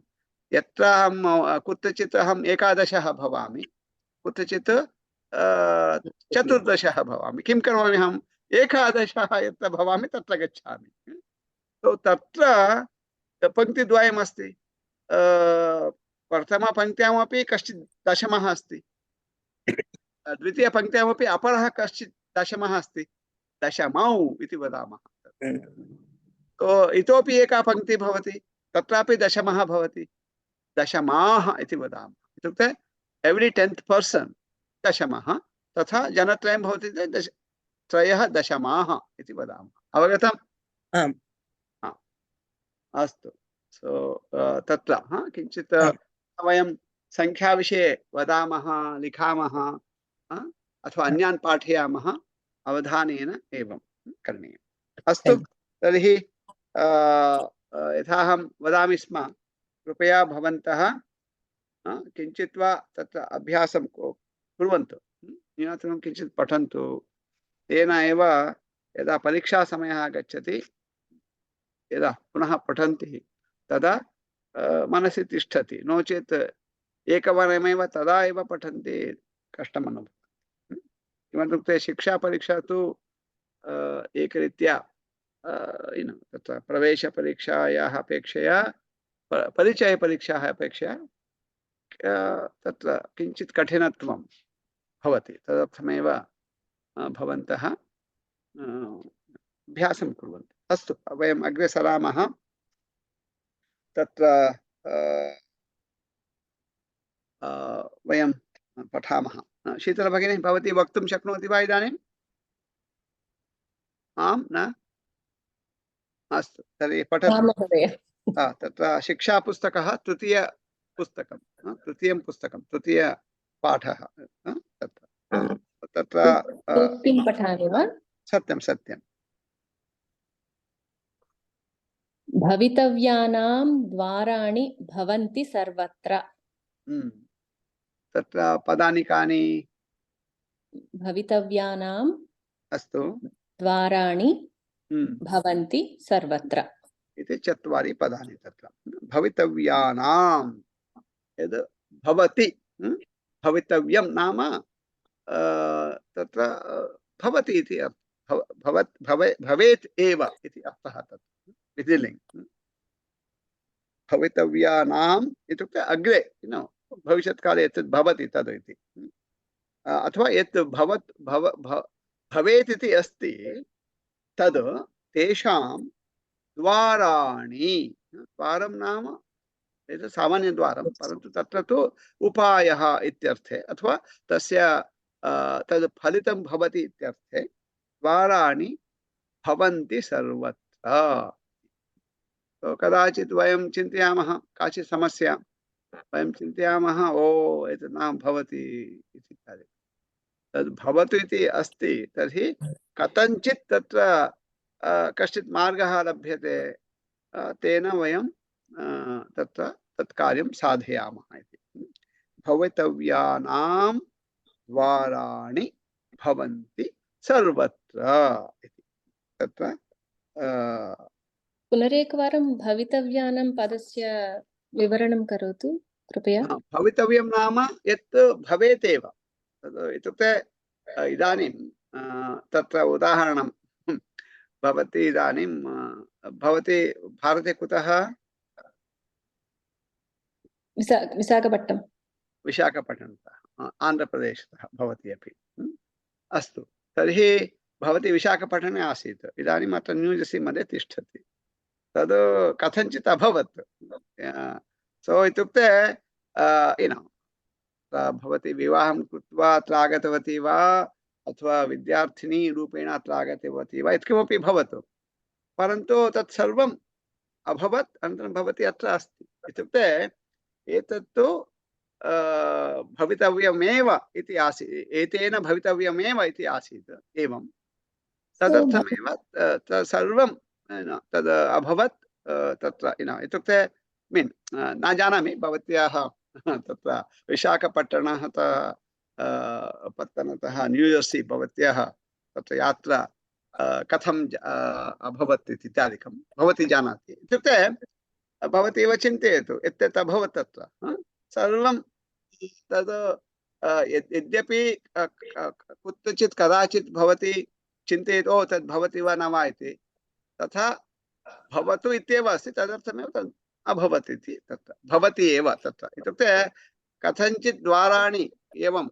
यत्र अहं कुत्रचित् अहम् एकादशः भवामि कुत्रचित् 14 भवामि किं करोमि अहम् एकादशः यत्र भवामि तत्र गच्छामि तो तत्र पङ्क्तिद्वयम् अस्ति प्रथमपङ्क्त्यामपि कश्चित् दशमः अस्ति द्वितीयपङ्क्त्यामपि अपरः कश्चित् दशमः अस्ति दशमौ इति वदामः तो इतोपि एका पङ्क्तिः भवति तत्रापि दशमः भवति दशमाः इति वदामः इत्युक्ते एव्री 10th person दशमः तथा जनत्रयं भवति त्रयः दशमाः इति वदामः अवगतम् आम् अस्तु सो तत्र किञ्चित् वयं संख्याविषये वदामः लिखामः अथवा अन्यान् पाठयामः अवधानेन एवं करणीयम् अस्तु तर्हि यथाहं वदामि स्म कृपया भवन्तः किञ्चित् वा तत्र अभ्यासं कुर्वन्तु न्यूनतमं किञ्चित् पठन्तु तेन एव यदा परीक्षासमयः आगच्छति यदा पुनः पठन्ति तदा मनसि तिष्ठति नो चेत् एकवारमेव तदा एव पठन्ति कष्टम् अनुभवति किमर्थमित्युक्ते शिक्षापरीक्षा तु एकरीत्या तत्र प्रवेशपरीक्षायाः अपेक्षया परिचयपरीक्षाः अपेक्षया तत्र किञ्चित् कठिनत्वं भवति तदर्थमेव भवन्तः अभ्यासं कुर्वन्तु अस्तु वयम् अग्रे सरामः तत्र वयं पठामः शीतल भगिनी भवती वक्तुं शक्नोति वा इदानीम् आं न अस्तु तर्हि पठतु तत्र शिक्षापुस्तकः तृतीयं पुस्तकं तृतीयपाठः तत्र पठामि वा सत्यं सत्यं भवितव्यानां द्वाराणि भवन्ति सर्वत्र तत्र पदानि कानि भवितव्यानां अस्तु द्वाराणि भवन्ति सर्वत्र इति 4 पदानि तत्र भवितव्यानां यद् भवति भवितव्यं नाम तत्र भवति इति भवेत् एव इति अर्थः तत् विधिलिङ्ग् भवितव्यानाम् इत्युक्ते अग्रे भविष्यत्काले यत् भवति तद् इति अथवा यत् भवेत् इति अस्ति तद् तेषां द्वाराणि द्वारं नाम एतत् सामान्यद्वारं परन्तु तत्र तु उपायः इत्यर्थे अथवा तस्य तद् फलितं भवति इत्यर्थे द्वाराणि भवन्ति सर्वत्र कदाचित् वयं चिन्तयामः काचित् समस्या वयं चिन्तयामः ओ एतत् न भवति इति तद् भवतु इति अस्ति तर्हि कथञ्चित् तत्र कश्चित् मार्गः लभ्यते तेन वयं तत्र तत् कार्यं साधयामः इति भवितव्यानां द्वाराणि भवन्ति सर्वत्र इति तत्र पुनरेकवारं भवितव्यानां पदस्य विवरणं करोतु कृपया भवितव्यं नाम यत् भवेत् एव इत्युक्ते इदानीं तत्र उदाहरणं भवती इदानीं भवती भारते कुतः विशाखपट्टणतः आन्ध्रप्रदेशतः भवती अपि अस्तु तर्हि भवती विशाखपट्टणे आसीत् इदानीम् अत्र न्यूजर्सी मध्ये तिष्ठति तद् कथञ्चित् अभवत् सो इत्युक्ते भवती विवाहं कृत्वा अत्र आगतवती वा अथवा विद्यार्थिनी रूपेण अत्र आगतवती वा यत्किमपि भवतु परन्तु तत् सर्वम् अभवत् अनन्तरं भवती अत्र अस्ति इत्युक्ते एतत्तु भवितव्यमेव इति आसीत् एतेन भवितव्यमेव इति आसीत् एवं तदर्थमेव सर्वं तद् अभवत् तत्र इत्युक्ते मीन् न जानामि भवत्याः तत्र विशाखपट्टणतः न्यूजर्सी भवत्याः तत्र यात्रा कथं अभवत् इत्यादिकं भवती जानाति इत्युक्ते भवती एव चिन्तयतु यत् अभवत् तत्र सर्वं तद् यद्यपि कुत्रचित् कदाचित् भवती चिन्तयति ओ तद् भवति वा न वा इति तथा भवतु इत्येव अस्ति तदर्थमेव तद् अभवत् इति तत्र भवति एव तत्र इत्युक्ते कथञ्चित् द्वाराणि एवम्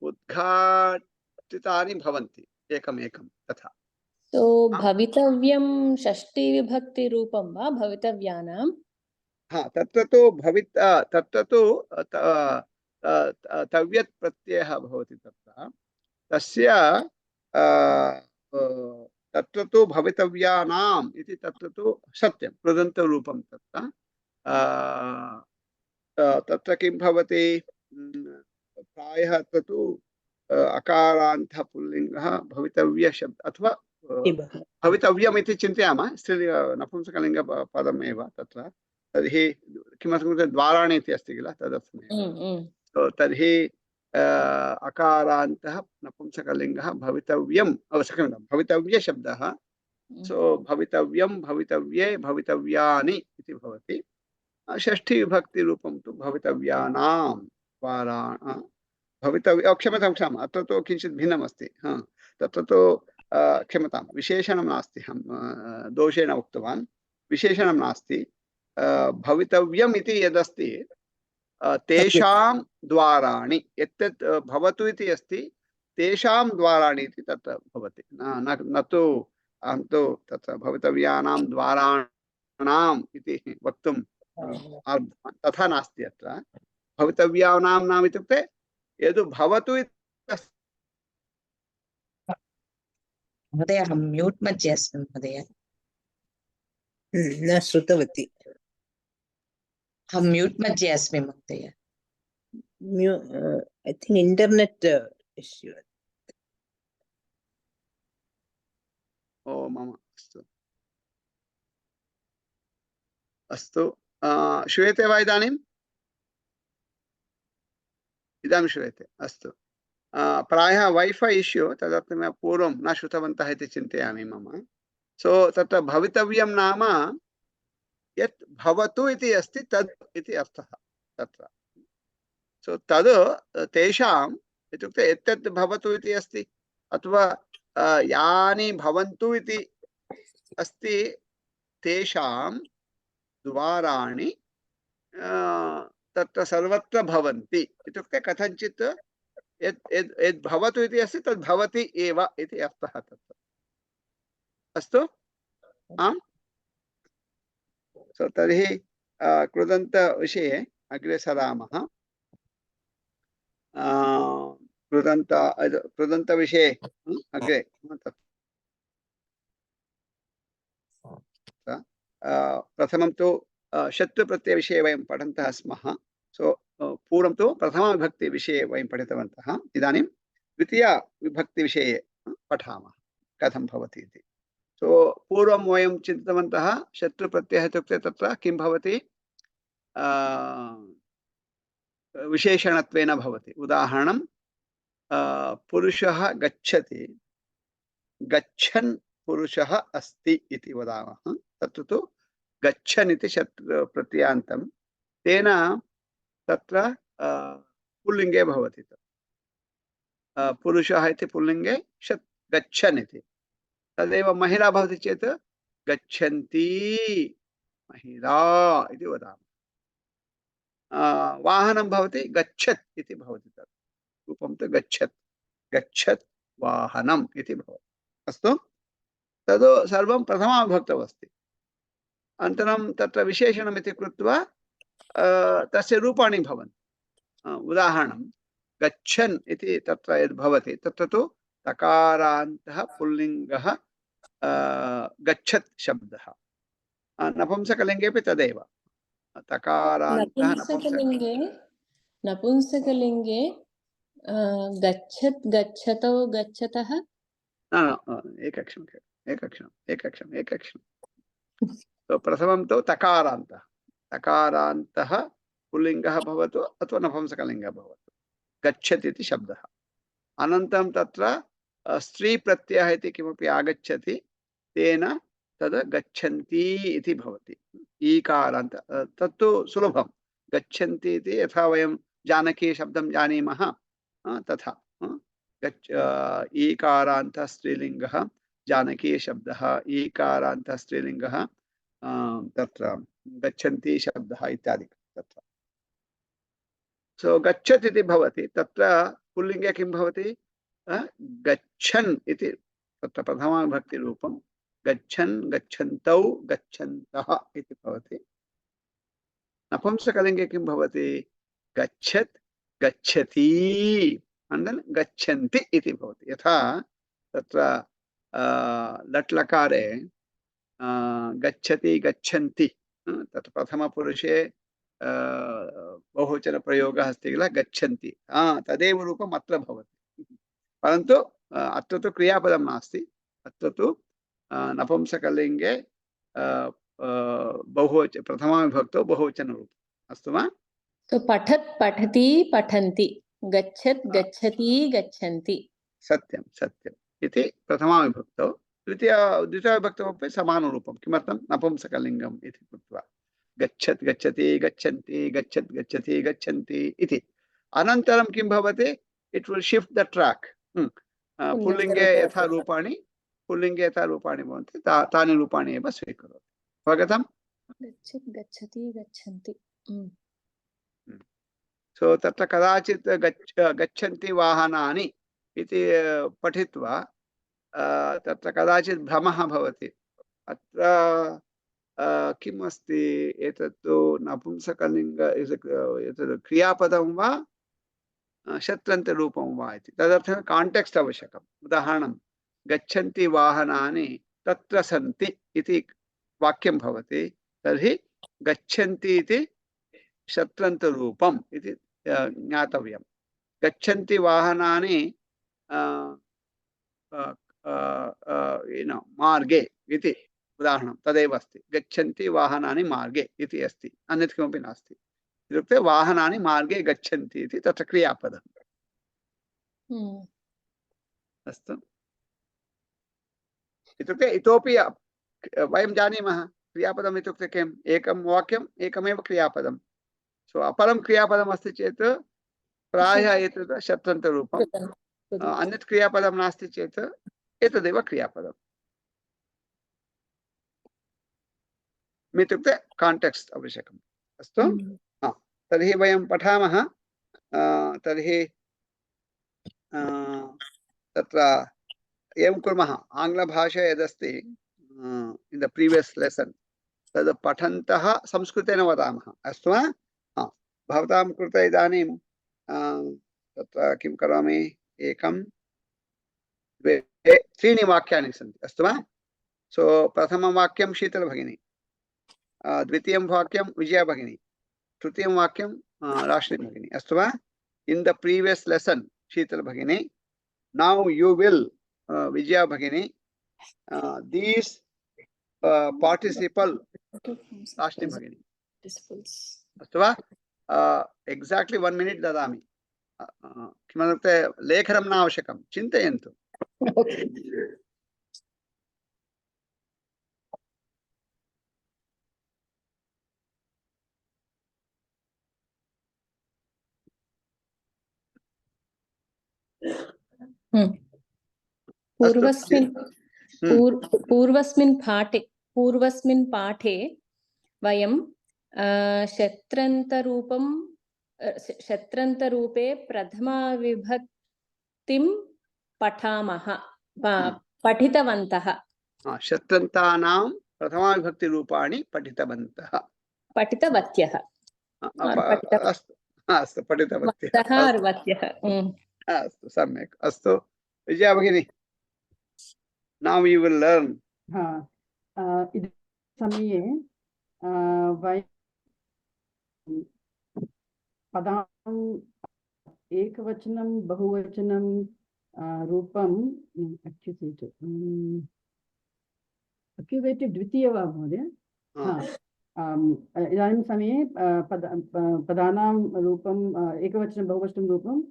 उद्घाटितानि भवन्ति एकमेकं तथा सो भवितव्यं षष्ठीविभक्तिरूपं वा भवितव्यानां तत्र तु तत्र तु तव्यत् प्रत्ययः भवति तत्र तस्य तत्र तु भवितव्यानाम् इति तत्र तु सत्यं कृदन्तरूपं तत्र तत्र किं भवति प्रायः अत्र तु अकारान्तः पुल्लिङ्गः भवितव्यशब्द अथवा भवितव्यम् इति चिन्तयामः नपुंसकलिङ्गपदमेव तत्र तर्हि किमर्थं द्वाराणि इति अस्ति किल तदर्थमेव तर्हि अकारान्तः नपुंसकलिङ्गः भवितव्यम् भवितव्यशब्दः सो भवितव्यं भवितव्ये भवितव्यानि इति भवति षष्ठी विभक्ति रूपं तु भवितव्यानां भवितव्य क्षम्यतां अत्र तु किञ्चित् भिन्नमस्ति तत्र तु क्षम्यतां विशेषणं नास्ति अहं दोषेण उक्तवान् विशेषणं नास्ति भवितव्यम् इति यदस्ति तेषां द्वाराणि यत् भवतु इति अस्ति तेषां द्वाराणि इति तत्र भवति न तु अहं तु तत्र भवितव्यानां द्वाराणाम् इति वक्तुं तथा नास्ति अत्र भवितव्यानां नाम इत्युक्ते यद् भवतु महोदय अहं म्यूट् मध्ये अस्मि महोदय न श्रुतवती अहं म्यूट् मध्ये अस्मि महोदय I think internet issue ओ मम अस्तु श्रूयते वा इदानीम् इदानीं श्रूयते अस्तु प्रायः वैफै इश्यू तदर्थमेव पूर्वं न श्रुतवन्तः इति चिन्तयामि मम सो तत्र भवितव्यं नाम यत् भवतु इति अस्ति तद् इति अर्थः तत्र सो तद् तेषाम् इत्युक्ते यत् भवतु इति अस्ति अथवा यानि भवन्तु इति अस्ति तेषां द्वाराणि तत्र सर्वत्र भवन्ति इत्युक्ते कथञ्चित् यद् भवतु इति अस्ति तद् भवति एव इति अर्थः तत्र अस्तु आम् सो तर्हि कृदन्तविषये अग्रे सरामः कृदन्तविषये अग्रे प्रथमं तु शत्रुप्रत्ययविषये वयं पठन्तः स्मः सो पूर्वं तु प्रथमाविभक्तिविषये वयं पठितवन्तः इदानीं द्वितीयाविभक्तिविषये पठामः कथं भवति इति सो पूर्वं वयं चिन्तितवन्तः शत्रुप्रत्ययः इत्युक्ते तत्र किं भवति विशेषणत्वेन भवति उदाहरणं पुरुषः गच्छति गच्छन् पुरुषः अस्ति इति वदामः तत्र तु गच्छन् इति शत्रुप्रत्ययान्तं तेन तत्र पुल्लिङ्गे भवति पुरुषः इति पुल्लिङ्गे गच्छन् इति तदेव महिला भवति चेत् गच्छन्ती महिला इति वदामः वाहनं भवति गच्छत् इति भवति तत् रूपं तु गच्छत् वाहनम् इति भवति अस्तु तद् सर्वं प्रथमाविभक्तौ अस्ति अनन्तरं तत्र विशेषणम् इति कृत्वा तस्य रूपाणि भवन्ति उदाहरणं गच्छन् इति तत्र यद् भवति तत्र तु तकारान्तः पुल्लिङ्गः गच्छत् शब्दः नपुंसकलिङ्गेपि तदेव तकारान्तः नपुंसकलिङ्गे गच्छत् गच्छतौ गच्छतः एकक्षणं तो प्रथमं तु तकारान्तः पुल्लिङ्गः भवतु अथवा नपुंसकलिङ्गः भवतु गच्छति इति शब्दः अनन्तरं तत्र स्त्रीप्रत्ययः इति किमपि आगच्छति तेन तद् गच्छन्ति इति भवति ईकारान्त तत्तु सुलभं गच्छन्ति इति यथा वयं जानकी शब्दं जानीमः तथा ईकारान्तः स्त्रीलिङ्गः जानकी शब्दः ईकारान्तः स्त्रीलिङ्गः तत्र गच्छन्ति शब्दः इत्यादि तत्र सो गच्छत् इति भवति तत्र पुल्लिङ्गे किं भवति गच्छन् इति तत्र प्रथमाविभक्तिरूपं गच्छन् गच्छन्तौ गच्छन्तः इति भवति नपुंसकलिङ्गे किं भवति गच्छत् गच्छति गच्छन्ति इति भवति यथा तत्र लट् लकारे गच्छति गच्छन्ति तत् प्रथमपुरुषे बहुवचनप्रयोगः अस्ति किल गच्छन्ति तदेव रूपम् अत्र भवति परन्तु अत्र तु क्रियापदं नास्ति अत्र तु नपुंसकलिङ्गे प्रथमाविभक्तौ बहुवचनरूपम् अस्तु वा तो पठत् पठति पठन्ति गच्छत् गच्छति गच्छन्ति सत्यं सत्यम् इति प्रथमाविभक्तौ द्वितीयाविभक्तौ अपि समानरूपं किमर्थं नपुंसकलिङ्गम् इति कृत्वा गच्छत् गच्छति गच्छन्ति गच्छत् गच्छति गच्छन्ति इति अनन्तरं किं भवति it will shift the track पुल्लिङ्गे यथा रूपाणि भवन्ति तानि रूपाणि एव स्वीकरोति अवगतम् गच्छत् गच्छति गच्छन्ति सो तत्र कदाचित् गच्छन्ति वाहनानि इति पठित्वा तत्र कदाचित् भ्रमः भवति अत्र किम् अस्ति एतत्तु नपुंसकलिङ्ग एतत् क्रियापदं वा शत्रन्तरूपं वा इति तदर्थं काण्टेक्स्ट् आवश्यकम् उदाहरणं गच्छन्ति वाहनानि तत्र सन्ति इति वाक्यं भवति तर्हि गच्छन्ति इति शत्रन्तरूपम् इति ज्ञातव्यं गच्छन्ति वाहनानि मार्गे इति उदाहरणं तदेव अस्ति गच्छन्ति वाहनानि मार्गे इति अस्ति अन्यत् किमपि नास्ति इत्युक्ते वाहनानि मार्गे गच्छन्ति इति तत्र क्रियापदम् अस्तु इत्युक्ते इतोपि वयं जानीमः क्रियापदम् इत्युक्ते किम् एकं वाक्यम् एकमेव क्रियापदं सो अपरं क्रियापदम् अस्ति चेत् प्रायः एतत् शत्रन्तरूपम् अन्यत् क्रियापदं नास्ति चेत् एतदेव क्रियापदम् इत्युक्ते काण्टेक्स्ट् आवश्यकम् अस्तु तर्हि वयं पठामः तर्हि तत्र एवं कुर्मः आङ्ग्लभाषा यदस्ति इन् द प्रीवियस् लेसन् तद् पठन्तः संस्कृतेन वदामः अस्तु वा भवतां कृते इदानीं तत्र किं करोमि एकं द्वे त्रीणि वाक्यानि सन्ति अस्तु वा सो प्रथमं वाक्यं शीतल भगिनी द्वितीयं वाक्यं विजया भगिनी तृतीयं वाक्यं राश्नी भगिनी अस्तु वा इन् द प्रीवियस् लेसन् शीतल भगिनी नौ यू विल् विजया भगिनी दीस् पार्टिसिपल राश्नी भगिनी अस्तु वा एक्साक्ट्लि 1 मिनिट् ददामि किमर्थं लेखनं न आवश्यकं चिन्तयन्तु पूर्वस्मिन् पाठे वयं शत्रन्तरूपे प्रथमाविभक्तिं पठितवन्तः शत्रन्तानां प्रथमाविभक्तिरूपाणि पठितवत्यः अस्तु पठितवत्यः अस्तु सम्यक् अस्तु विजया भगिनी now you will learn इद समये वयं पदान् एकवचनं बहुवचनं रूपं अक्युवेटिव् द्वितीय वा महोदय इदानीं समये पदानां रूपं एकवचनं बहुवचनं रूपं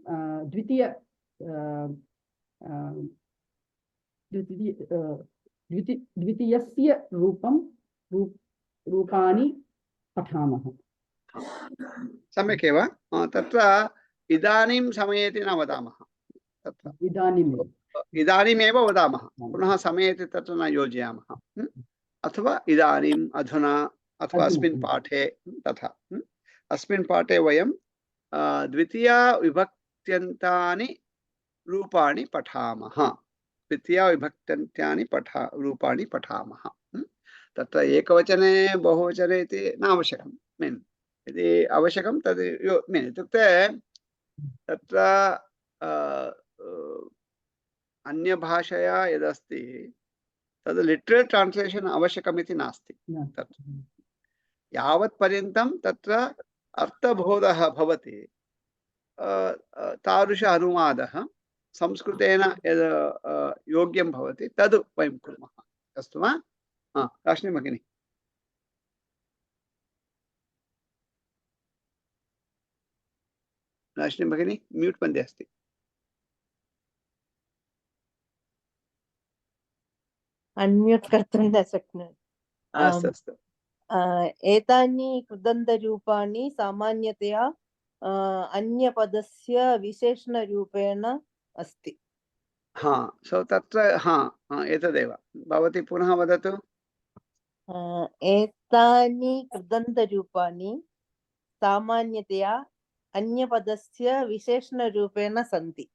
द्वितीयस्य रूपाणि पठामः सम्यक् एव तत्र इदानीं समये इति न वदामः तत्र इदानीमेव वदामः पुनः समये इति तत्र न योजयामः अथवा इदानीम् अधुना अथवा अस्मिन् पाठे तथा अस्मिन् पाठे वयं द्वितीया विभक्त्यन्तानि रूपाणि पठामः रूपाणि पठामः तत्र एकवचने बहुवचने इति न आवश्यकं मीन् यदि आवश्यकं तद् मीन् इत्युक्ते तत्र अन्यभाषया यदस्ति तद् लिटरल् ट्रान्स्लेशन् आवश्यकम् इति नास्ति यावत् पर्यन्तं तत्र अर्थबोधः भवति तादृश अनुवादः संस्कृतेन यद् योग्यं भवति तद् वयं कुर्मः अस्तु वा राशिनी भगिनी राशिनी भगिनी म्यूट् मध्ये अस्ति अन्म्यूट् कर्तुं न शक्नोमि अस्तु अस्तु एतानि कृदन्तरूपाणि सामान्यतया अन्यपदस्य विशेषणरूपेण अस्ति सो तत्र एतदेव भवती पुनः वदतु एतानि कृदन्तरूपाणि सामान्यतया अन्यपदस्य विशेषणरूपेण सन्ति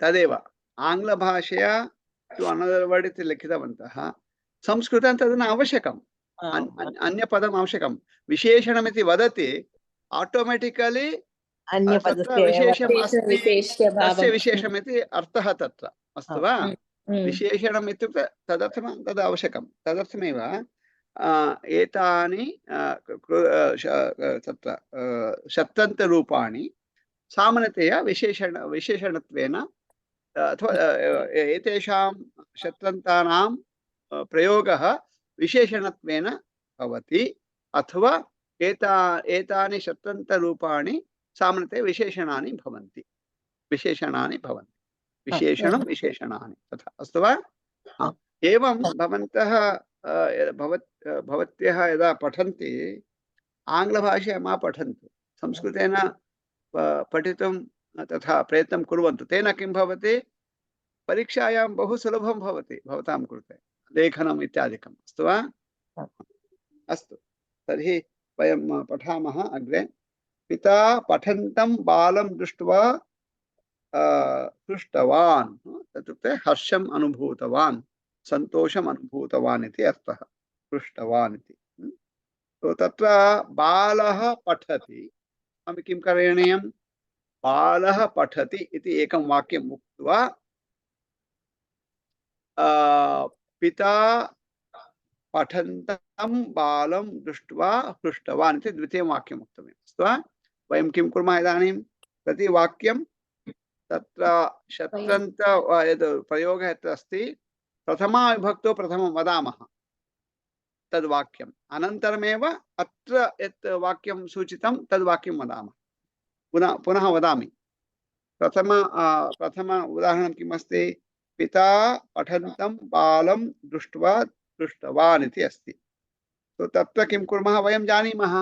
तदेव आङ्ग्लभाषया तु अनदर् वर्ड् इति लिखितवन्तः संस्कृतं तद् न आवश्यकम् अन्यपदम् आवश्यकं विशेषणमिति वदति आटोमेटिकली तत्र विशेषम् अस्ति तस्य विशेषमिति अर्थः तत्र अस्तु वा विशेषणम् इत्युक्ते तदर्थं तद् आवश्यकं तदर्थमेव एतानि तत्र शब्दान्तरूपाणि सामान्यतया विशेषणत्वेन अथवा एतेषां शब्दान्तानां प्रयोगः विशेषणत्वेन भवति अथवा एतानि शब्दान्तरूपाणि सामान्यतया विशेषणानि भवन्ति विशेषणं विशेषणानि तथा अस्तु वा एवं भवन्तः भवत्यः यदा पठन्ति आङ्ग्लभाषया मा पठन्तु संस्कृतेन पठितुं तथा प्रयत्नं कुर्वन्तु तेन किं भवति परीक्षायां बहु सुलभं भवति भवतां कृते लेखनम् इत्यादिकम् अस्तु वा अस्तु तर्हि वयं पठामः अग्रे पिता पठन्तं बालं दृष्ट्वा हृष्टवान् इत्युक्ते हर्षम् अनुभूतवान् सन्तोषम् अनुभूतवान् इति अर्थः हृष्टवान् इति तो तत्र बालः पठति किं करणीयं बालः पठति इति एकं वाक्यम् उक्त्वा पिता पठन्तं बालं दृष्ट्वा हृष्टवान् इति द्वितीयं वाक्यम् उक्तव्यम् अस्तु वा वयं किं कुर्मः इदानीं प्रतिवाक्यं तत्र शत्रन्त यद् प्रयोगः यत्र अस्ति प्रथमा विभक्तौ प्रथमं वदामः तद् वाक्यम् अनन्तरमेव अत्र यत् वाक्यं सूचितं तद् वाक्यं वदामः पुनः वदामि प्रथम उदाहरणं किम् अस्ति पिता पठन्तं बालं दृष्ट्वा हृष्टवान् इति अस्ति तो तत्र किं कुर्मः वयं जानीमः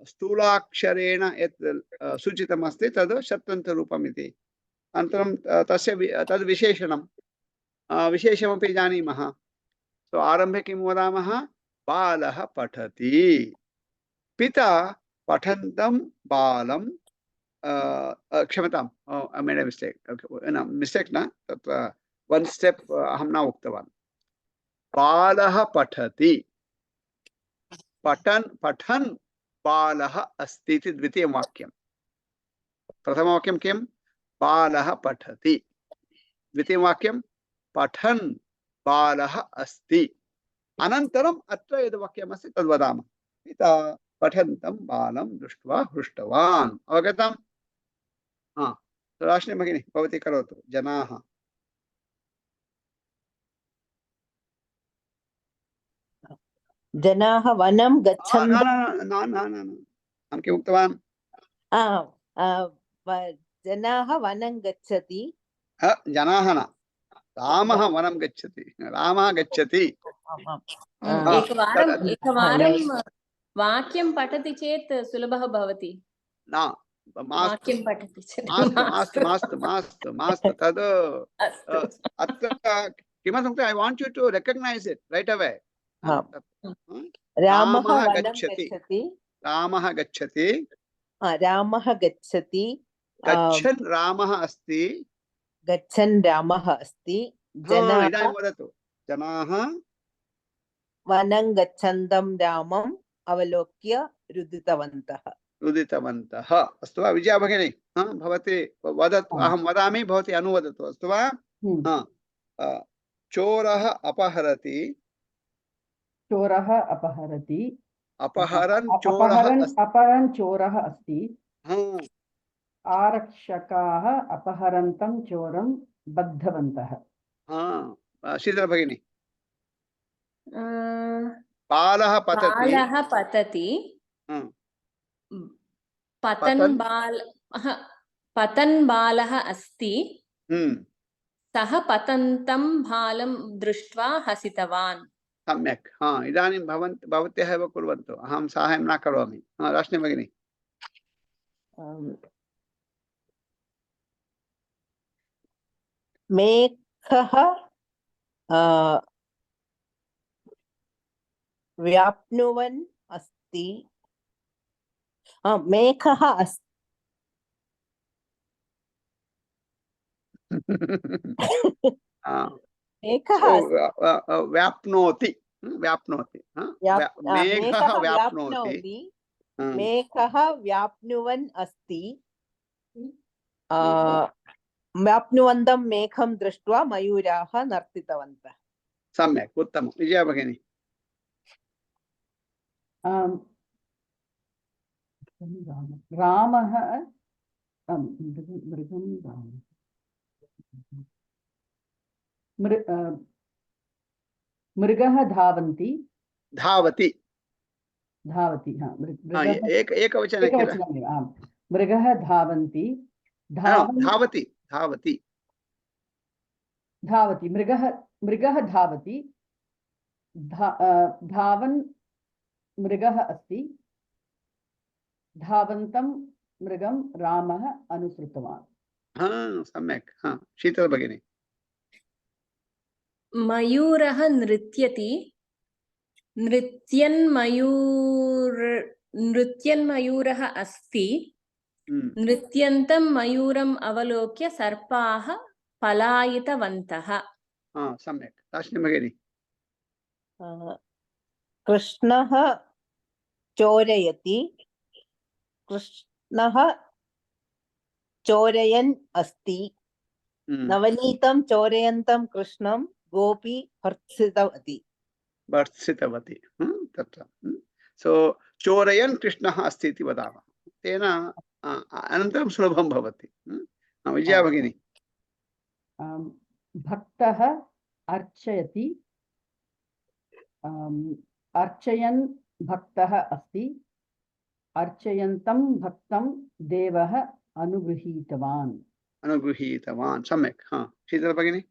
स्थूलाक्षरेण यत् सूचितमस्ति तद् शब्दान्तरूपम् इति अनन्तरं तस्य तद् विशेषमपि जानीमः तो आरम्भे किं वदामः बालः पठति पिता पठन्तं बालं क्षम्यतां मेड मिस्टेक् न तत्र वन् स्टेप् अहं न उक्तवान् बालः पठति पठन् बालः अस्ति इति द्वितीयं वाक्यं प्रथमवाक्यं किं बालः पठति द्वितीयं वाक्यं पठन् बालः अस्ति अनन्तरम् अत्र यद् वाक्यमस्ति तद् वदामः पिता पठन्तं बालं दृष्ट्वा हृष्टवान् अवगतम् राशिनी भगिनी भवती करोतु जनाः वनं गच्छन्ति अहं किम् उक्तवान् जनाः वनं गच्छति जनाः न रामः वनं गच्छति रामः गच्छति एकवारं वाक्यं पठति चेत् सुलभः भवति न वाक्यं पठति चेत् मास्तु तद् अत्र किमर्थम् I want you to recognise it right away रामः गच्छति गच्छन् रामः अस्ति इदानीं वदतु जनाः वनं गच्छन्तं रामम् अवलोक्य रुदितवन्तः अस्तु वा विजया भगिनी भवती वदतु अहं वदामि भवती अनुवदतु अस्तु वा चोरः अपहरति चोरः अपहरति अपहरन् चोरः अस्ति। अपहरन् चोरः अस्ति। हाँ, आरक्षकाः अपहरन्तं चोरं बद्धवन्तः। हाँ, शीतल भगिनी। अ, बालः पतति। बालः पतति हाँ, पतन् बालः अस्ति सः पतन्तं बालं दृष्ट्वा हसितवान्। सम्यक्। हाँ, इदानीं भवत्यः एव कुर्वन्तु, अहं साहाय्यं न करोमि। राश्नि भगिनी। मेघः व्याप्नुवन् अस्ति। मेघः अस्ति। व्याप्नोति। मेघः व्याप्नोति। मेघः व्याप्नुवन् अस्ति। व्याप्नुवन्तं मेघं दृष्ट्वा मयूराः नर्तितवन्तः। सम्यक्, उत्तमं। विजया भगिनी। रामः मृगः धावति। एकवचने किल? मृगः धावन्ति। धावति मृगः धावति। धावन् मृगः अस्ति। धावन्तं मृगं रामः अनुसृतवान्। हाँ, सम्यक्। हाँ, शीतल भगिनी। मयूरः नृत्यति। नृत्यन् मयूरः अस्ति। नृत्यन्तं मयूरम् अवलोक्य सर्पाः पलायितवन्तः। हाँ, सम्यक्। राश्नि भगिनी। कृष्णः चोरयति। कृष्णः चोरयन् अस्ति। नवनीतं चोरयन्तं कृष्णं गोपी भर्त्सितवती। तत्र सो चोरयन् कृष्णः अस्ति इति वदामः, तेन अनन्तरं सुलभं भवति। विजया भगिनी। भक्तः अर्चयति। अर्चयन् भक्तः अस्ति। अर्चयन्तं भक्तं देवः अनुगृहीतवान्। सम्यक्। हाँ, शीतल भगिनी।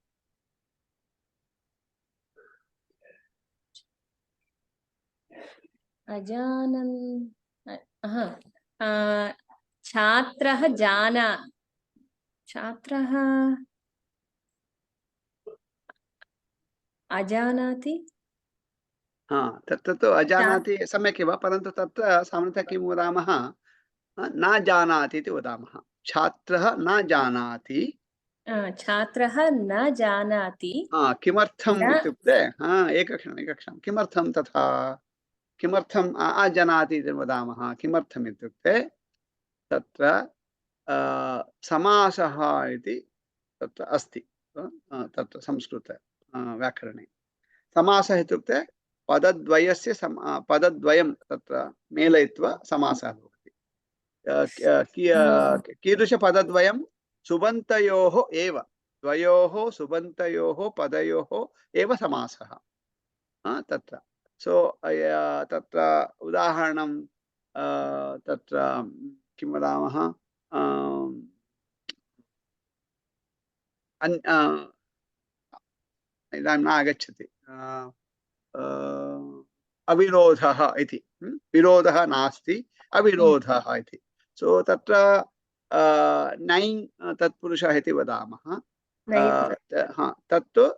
छात्रः अजानाति। हाँ, तत्र तु अजानाति सम्यक् एव, परन्तु तत्र सामान्यतः किं वदामः, न जानाति इति वदामः। छात्रः न जानाति। छात्रः न जानाति। किमर्थम् इत्युक्ते, एकक्षणं, किमर्थं तथा, किमर्थम् अजानाति इति वदामः? किमर्थम् इत्युक्ते तत्र समासः इति तत्र अस्ति। तत्र संस्कृत व्याकरणे समासः इत्युक्ते पदद्वयस्य पदद्वयं तत्र मेलयित्वा समासः भवति। कीदृशपदद्वयं? सुबन्तयोः एव, द्वयोः सुबन्तयोः पदयोः एव समासः तत्र। सो तत्र उदाहरणं तत्र किं वदामः, इदानीं न आगच्छति। अविरोधः इति, विरोधः नास्ति, अविरोधः इति। सो तत्र नैन् तत्पुरुषः इति वदामः। तत्तु,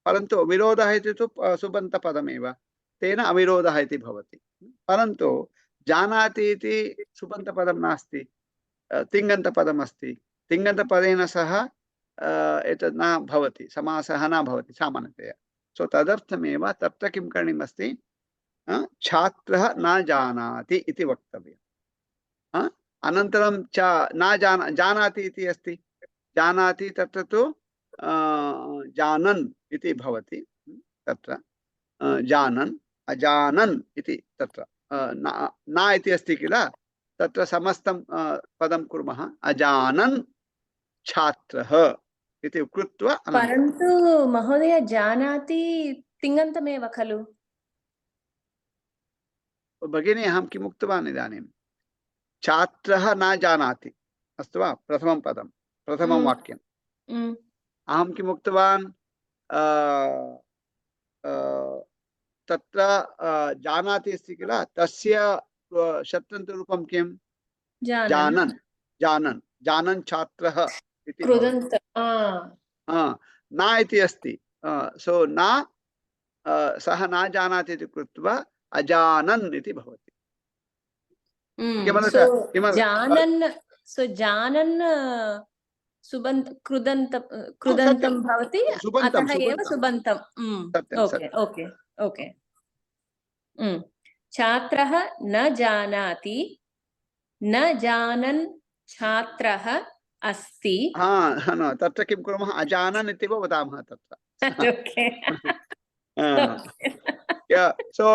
परन्तु विरोधः इति तु सुबन्तपदमेव, तेन अविरोधः इति भवति। परन्तु जानाति इति सुबन्तपदं नास्ति, तिङन्तपदम् अस्ति। तिङन्तपदेन सह एतत् न भवति, समासः न भवति सामान्यतया। सो तदर्थमेव तत्र किं करणीयमस्ति, छात्रः न जानाति इति वक्तव्यम्। अनन्तरं च न जानाति इति अस्ति। जानाति तत्र तु जानन् इति भवति। तत्र जानन्, अजानन् इति तत्र न इति अस्ति किल तत्र समस्तं पदं कुर्मः अजानन् छात्रः इति कृत्वा परन्तु महोदय जानाति तिङन्तमेव खलु? भगिनी अहं किम् उक्तवान् इदानीं छात्रः न जानाति अस्तु वा प्रथमं पदं प्रथमं वाक्यम् अहं किम् उक्तवान् तत्र जानाति अस्ति किल तस्य शब्दान्तरूपं किं जानन् जानन् जानन् छात्रः इति कृदन्त न इति अस्ति सो न सः न जानाति इति कृत्वा अजानन् इति भवति जानन् कृदन्तं भवति अतः एव सुबन्तम् ओके ओके ओके छात्रः न जानाति न जानन् छात्रः अस्ति तत्र किं कुर्मः अजानन् इति वदामः तत्र yeah so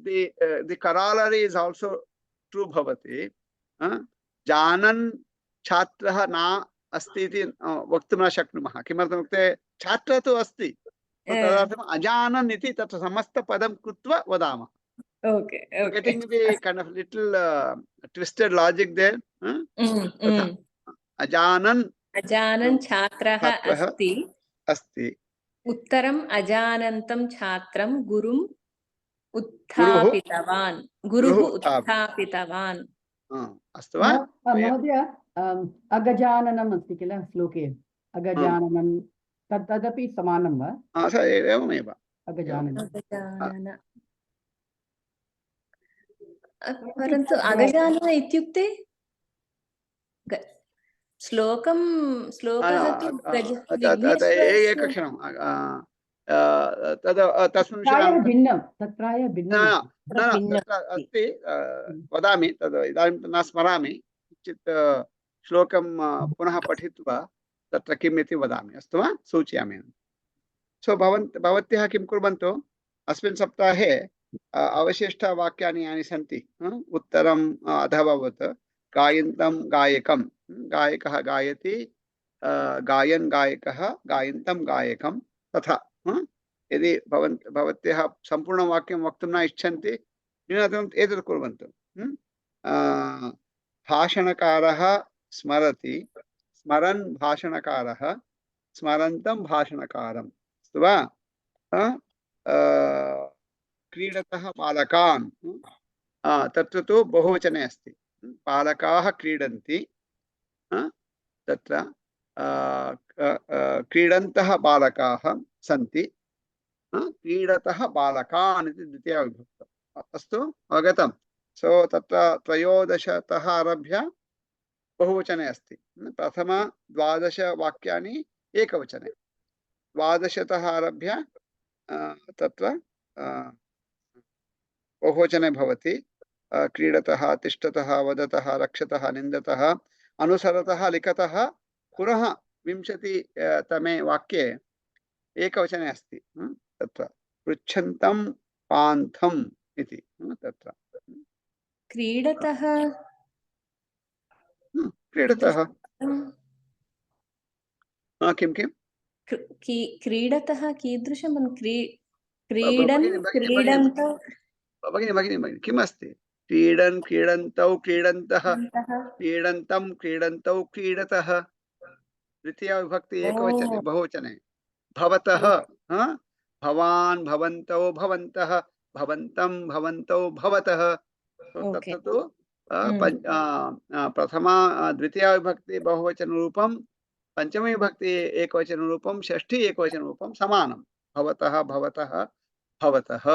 the corollary is also true bhavati janan chhatrah na asti iti vaktum na shaknumah kimartham ukte chhatra tu asti tadartham ajanan iti tatra samasta padam krutva vadamah okay getting the kind of little twisted logic there ajanan छात्रः अस्ति उत्तरम् अजानन्तं छात्रं गुरुः उत्थापितवान् अस्तु वा महोदय अगजाननम् अस्ति किल श्लोके अगजाननं तदपि समानं वा एवमेव अगजानन परन्तु अगजानन इत्युक्ते श्लोकः तु एकक्षणं तस्मिन् विषये भिन्नं तत्राय भिन्नं अस्ति वदामि तद् इदानीं न स्मरामि किञ्चित् श्लोकं पुनः पठित्वा तत्र किम् इति वदामि अस्तु वा सूचयामि सो भवत्यः किं कुर्वन्तु अस्मिन् सप्ताहे अवशिष्टवाक्यानि यानि सन्ति उत्तरम् अधवत् गायन्तं गायकं गायकः गायति गायन् गायकः गायन्तं गायकं तथा यदि भवत्यः सम्पूर्णं वाक्यं वक्तुं न इच्छन्ति न्यूनतमम् एतत् कुर्वन्तु भाषणकारः स्मरति स्मरन् भाषणकारः स्मरन्तं भाषणकारम् अस्तु वा क्रीडतः बालकान् तत्र तु बहुवचने अस्ति बालकाः क्रीडन्ति तत्र क्रीडन्तः बालकाः सन्ति क्रीडतः बालकान् इति द्वितीया विभक्तम् अस्तु अवगतं सो तत्र 13तः आरभ्य बहुवचने अस्ति प्रथम 12 वाक्यानि एकवचने 12तः आरभ्य तत्र बहुवचने भवति क्रीडतः तिष्ठतः वदतः रक्षतः निन्दतः अनुसरतः लिखतः पुनः 20तमे वाक्ये एकवचने अस्ति तत्र पृच्छन्तं पान्थम् इति तत्र क्रीडतः क्रीडतः किं किं क्रीडतः कीदृशं क्रीडन्तौ भगिनी किम् अस्ति क्रीडन् क्रीडन्तौ क्रीडन्तः क्रीडन्तं क्रीडन्तौ क्रीडतः द्वितीया विभक्ति एकवचने बहुवचने भवतः भवान् भवन्तौ भवन्तः भवन्तं भवन्तौ भवतः तत्र तु प्रथमा द्वितीया विभक्ति बहुवचन रूपं पंचमी विभक्ति एकवचन रूपं षष्ठी एकवचन रूपं समानं भवतः भवतः भवतः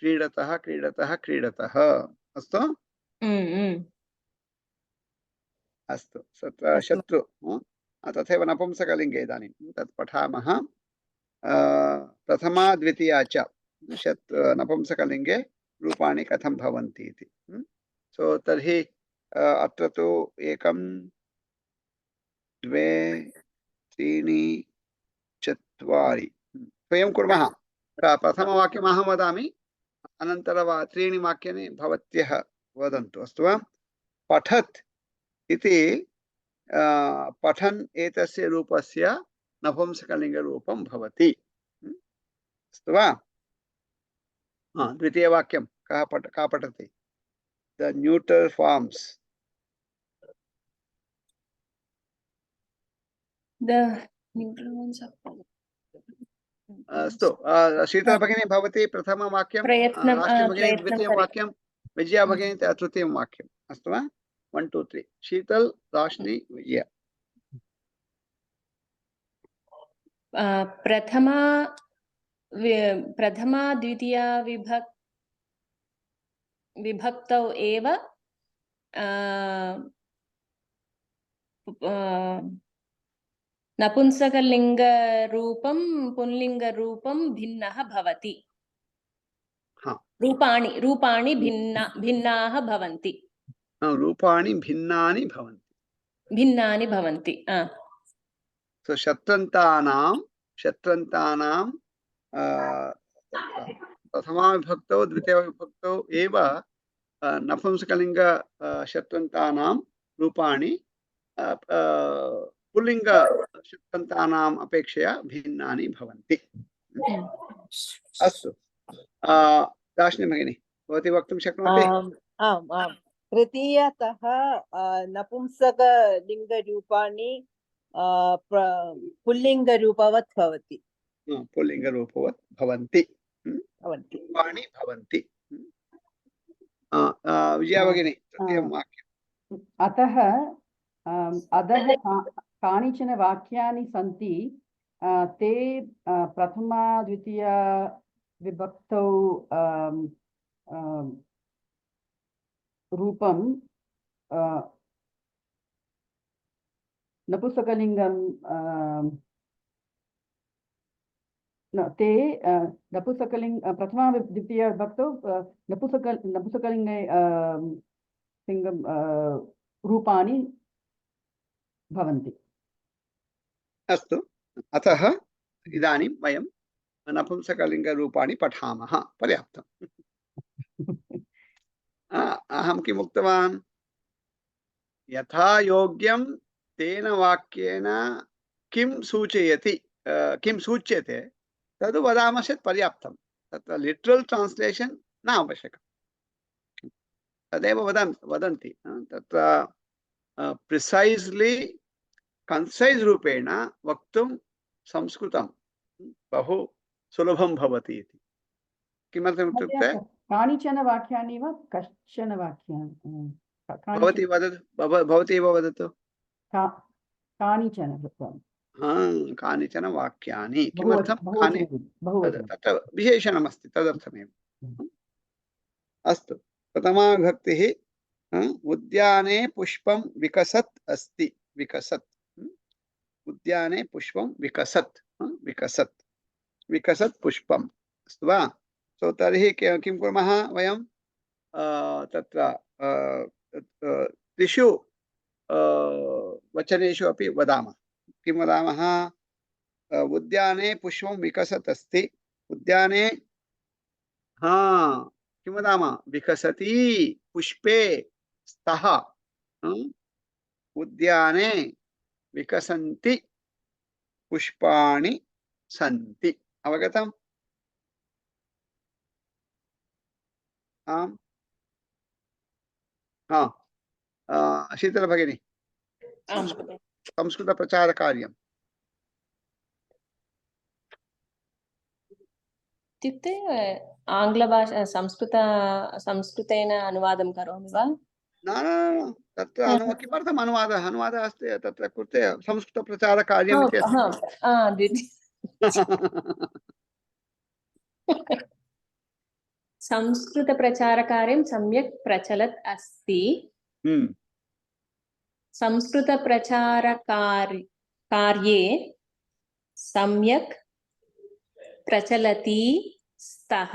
क्रीडतः क्रीडतः क्रीडतः अस्तु अस्तु तत्र शत्रु तथैव नपुंसकलिङ्गे इदानीं तत् पठामः प्रथमा द्वितीया च नपुंसकलिङ्गे रूपाणि कथं भवन्ति इति सो तर्हि अत्र तु 1 2 3 4 स्वयं कुर्मः प्रथमवाक्यम् अहं वदामि अनन्तरं त्रीणि वाक्यानि भवत्यः वदन्तु अस्तु वा पठत् इति पठन् एतस्य रूपस्य नपुंसकलिङ्गरूपं भवति अस्तु वा द्वितीयवाक्यं का पठति द न्यूट्रल फॉर्म्स अस्तु शीतल भगिनी भवती प्रथमं वाक्यं राष्ट्री भगिनी द्वितीयं वाक्यं विजया भगिनी तृतीयं वाक्यम् अस्तु वा 1 2 3 शीतल राष्ट्री विजया प्रथमा द्वितीया विभक्तौ एव नपुंसकलिङ्गरूपं पुंलिङ्गरूपं भिन्नः भवति रूपाणि भिन्नाः भवन्ति रूपाणि भिन्नानि भवन्ति सो शत्रन्तानां प्रथमा विभक्तौ द्वितीया विभक्तौ एव नपुंसकलिङ्ग शत्रन्तानां रूपाणि पुल्लिङ्ग शत्रन्तानाम् अपेक्षया भिन्नानि भवन्ति अस्तु दाशिनी भगिनी भवती वक्तुं शक्नोति आम् आम् तृतीयतः नपुंसकलिङ्गरूपाणि पुल्लिङ्गरूपवत् भवति पुल्लिङ्गरूपवत् भवन्ति रूपाणि भवन्ति विजया भगिनी तृतीयं वाक्यम् अतः अधः कानिचन वाक्यानि सन्ति ते प्रथमा द्वितीया विभक्तौ रूपं नपुंसकलिङ्गं ते नपुंसकलिङ्ग प्रथमा द्वितीया विभक्तौ नपुंसकलिङ्गे लिङ्गं रूपाणि भवन्ति अस्तु अतः इदानीं वयं नपुंसकलिङ्गरूपाणि पठामः पर्याप्तम् अहं किम् उक्तवान् यथा योग्यं तेन वाक्येन किं सूचयति किं सूच्यते तद् वदामः चेत् पर्याप्तं तत्र लिटरल् ट्रान्स्लेशन् न आवश्यकं तदेव वदन्ति तत्र प्रिसैस्लि कन्सैस् रूपेण वक्तुं संस्कृतं बहु सुलभं भवति इति किमर्थम् इत्युक्ते कानिचन वाक्यानि वा कश्चन वाक्यानि भवती एव वदतु कानिचन कानिचन वाक्यानि किमर्थं तत्र विशेषणमस्ति तदर्थमेव अस्तु प्रथमा विभक्तिः उद्याने पुष्पं विकसत् अस्ति विकसत् उद्याने पुष्पं विकसत् पुष्पम् अस्तु वा सो तर्हि किं कुर्मः वयं तत्र त्रिषु वचनेषु अपि वदामः किं वदामः उद्याने पुष्पं विकसत् अस्ति उद्याने किं वदामः विकसति पुष्पे स्तः उद्याने विकसन्ति पुष्पाणि सन्ति अवगतम् आम् शीतल भगिनी संस्कृत प्रचार कार्यम् इत्युक्ते आङ्ग्लभाषा संस्कृतेन अनुवादं करोमि वा न तत्र किमर्थम् अनुवादः अस्ति तत्र कृते संस्कृतप्रचारकार्यम् इति संस्कृतप्रचारकार्यं सम्यक् प्रचलत् अस्ति संस्कृतप्रचारकार्ये सम्यक् प्रचलति स्तः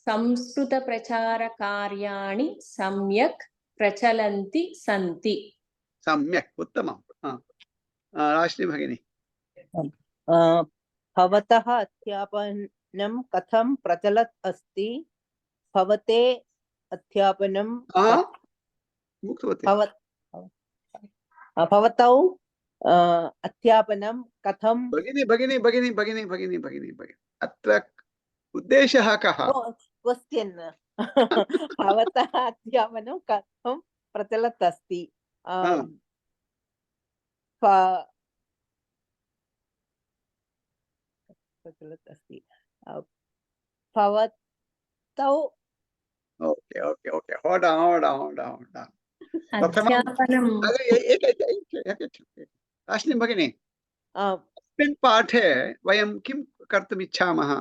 संस्कृतप्रचारकार्याणि सम्यक् प्रचलन्ति सन्ति सम्यक् उत्तमं राष्ट्री भगिनी भवतः अध्यापनं कथं प्रचलत् अस्ति भवते अध्यापनं मुक्तवती भवतौ अध्यापनं कथं भगिनी भगिनी भगिनी भगिनी भगिनी भगिनी भगिनी अत्र उद्देशः कः? क्वश्चन् भवतः अध्यापनं कथं प्रचलत् अस्ति प्रचलत् अस्ति भवतौ okay okay okay hold on अध्यापनं राशिनी भगिनी अस्मिन् पाठे वयं किं कर्तुम् इच्छामः?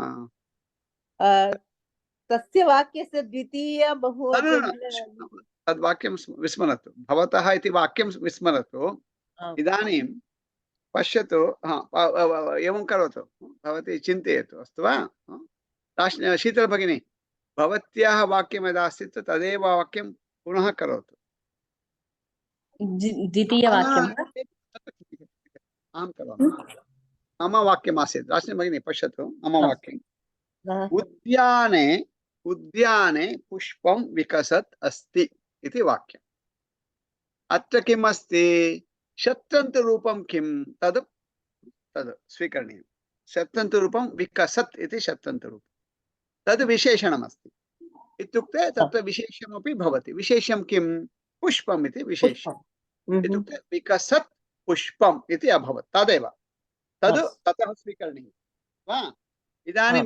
तस्य वाक्यस्य द्वितीय तद्वाक्यं विस्मरतु, भवतः इति वाक्यं विस्मरतु। इदानीं पश्यतु, एवं करोतु, भवती चिन्तयतु, अस्तु वा? शीतल भगिनी, भवत्याः वाक्यं यदा अस्ति तदेव वाक्यं पुनः करोतु। द्वितीयवाक्यं आं करोमि। मम वाक्यमासीत्, राशिनी भगिनी पश्यतु, मम वाक्यम् उद्याने उद्याने पुष्पं विकसत् अस्ति इति वाक्यम्। अत्र किम् अस्ति? शत्रन्तरूपं किं? तद् स्वीकरणीयं। शत्रन्तरूपं विकसत् इति शत्रन्तरूपं, तद् विशेषणमस्ति। इत्युक्ते तत्र विशेषमपि भवति। विशेषं किं? पुष्पम् इति विशेषम्। इत्युक्ते विकसत् पुष्पम् इति अभवत्, तदेव तद् ततः स्वीकरणीयं वा? इदानीं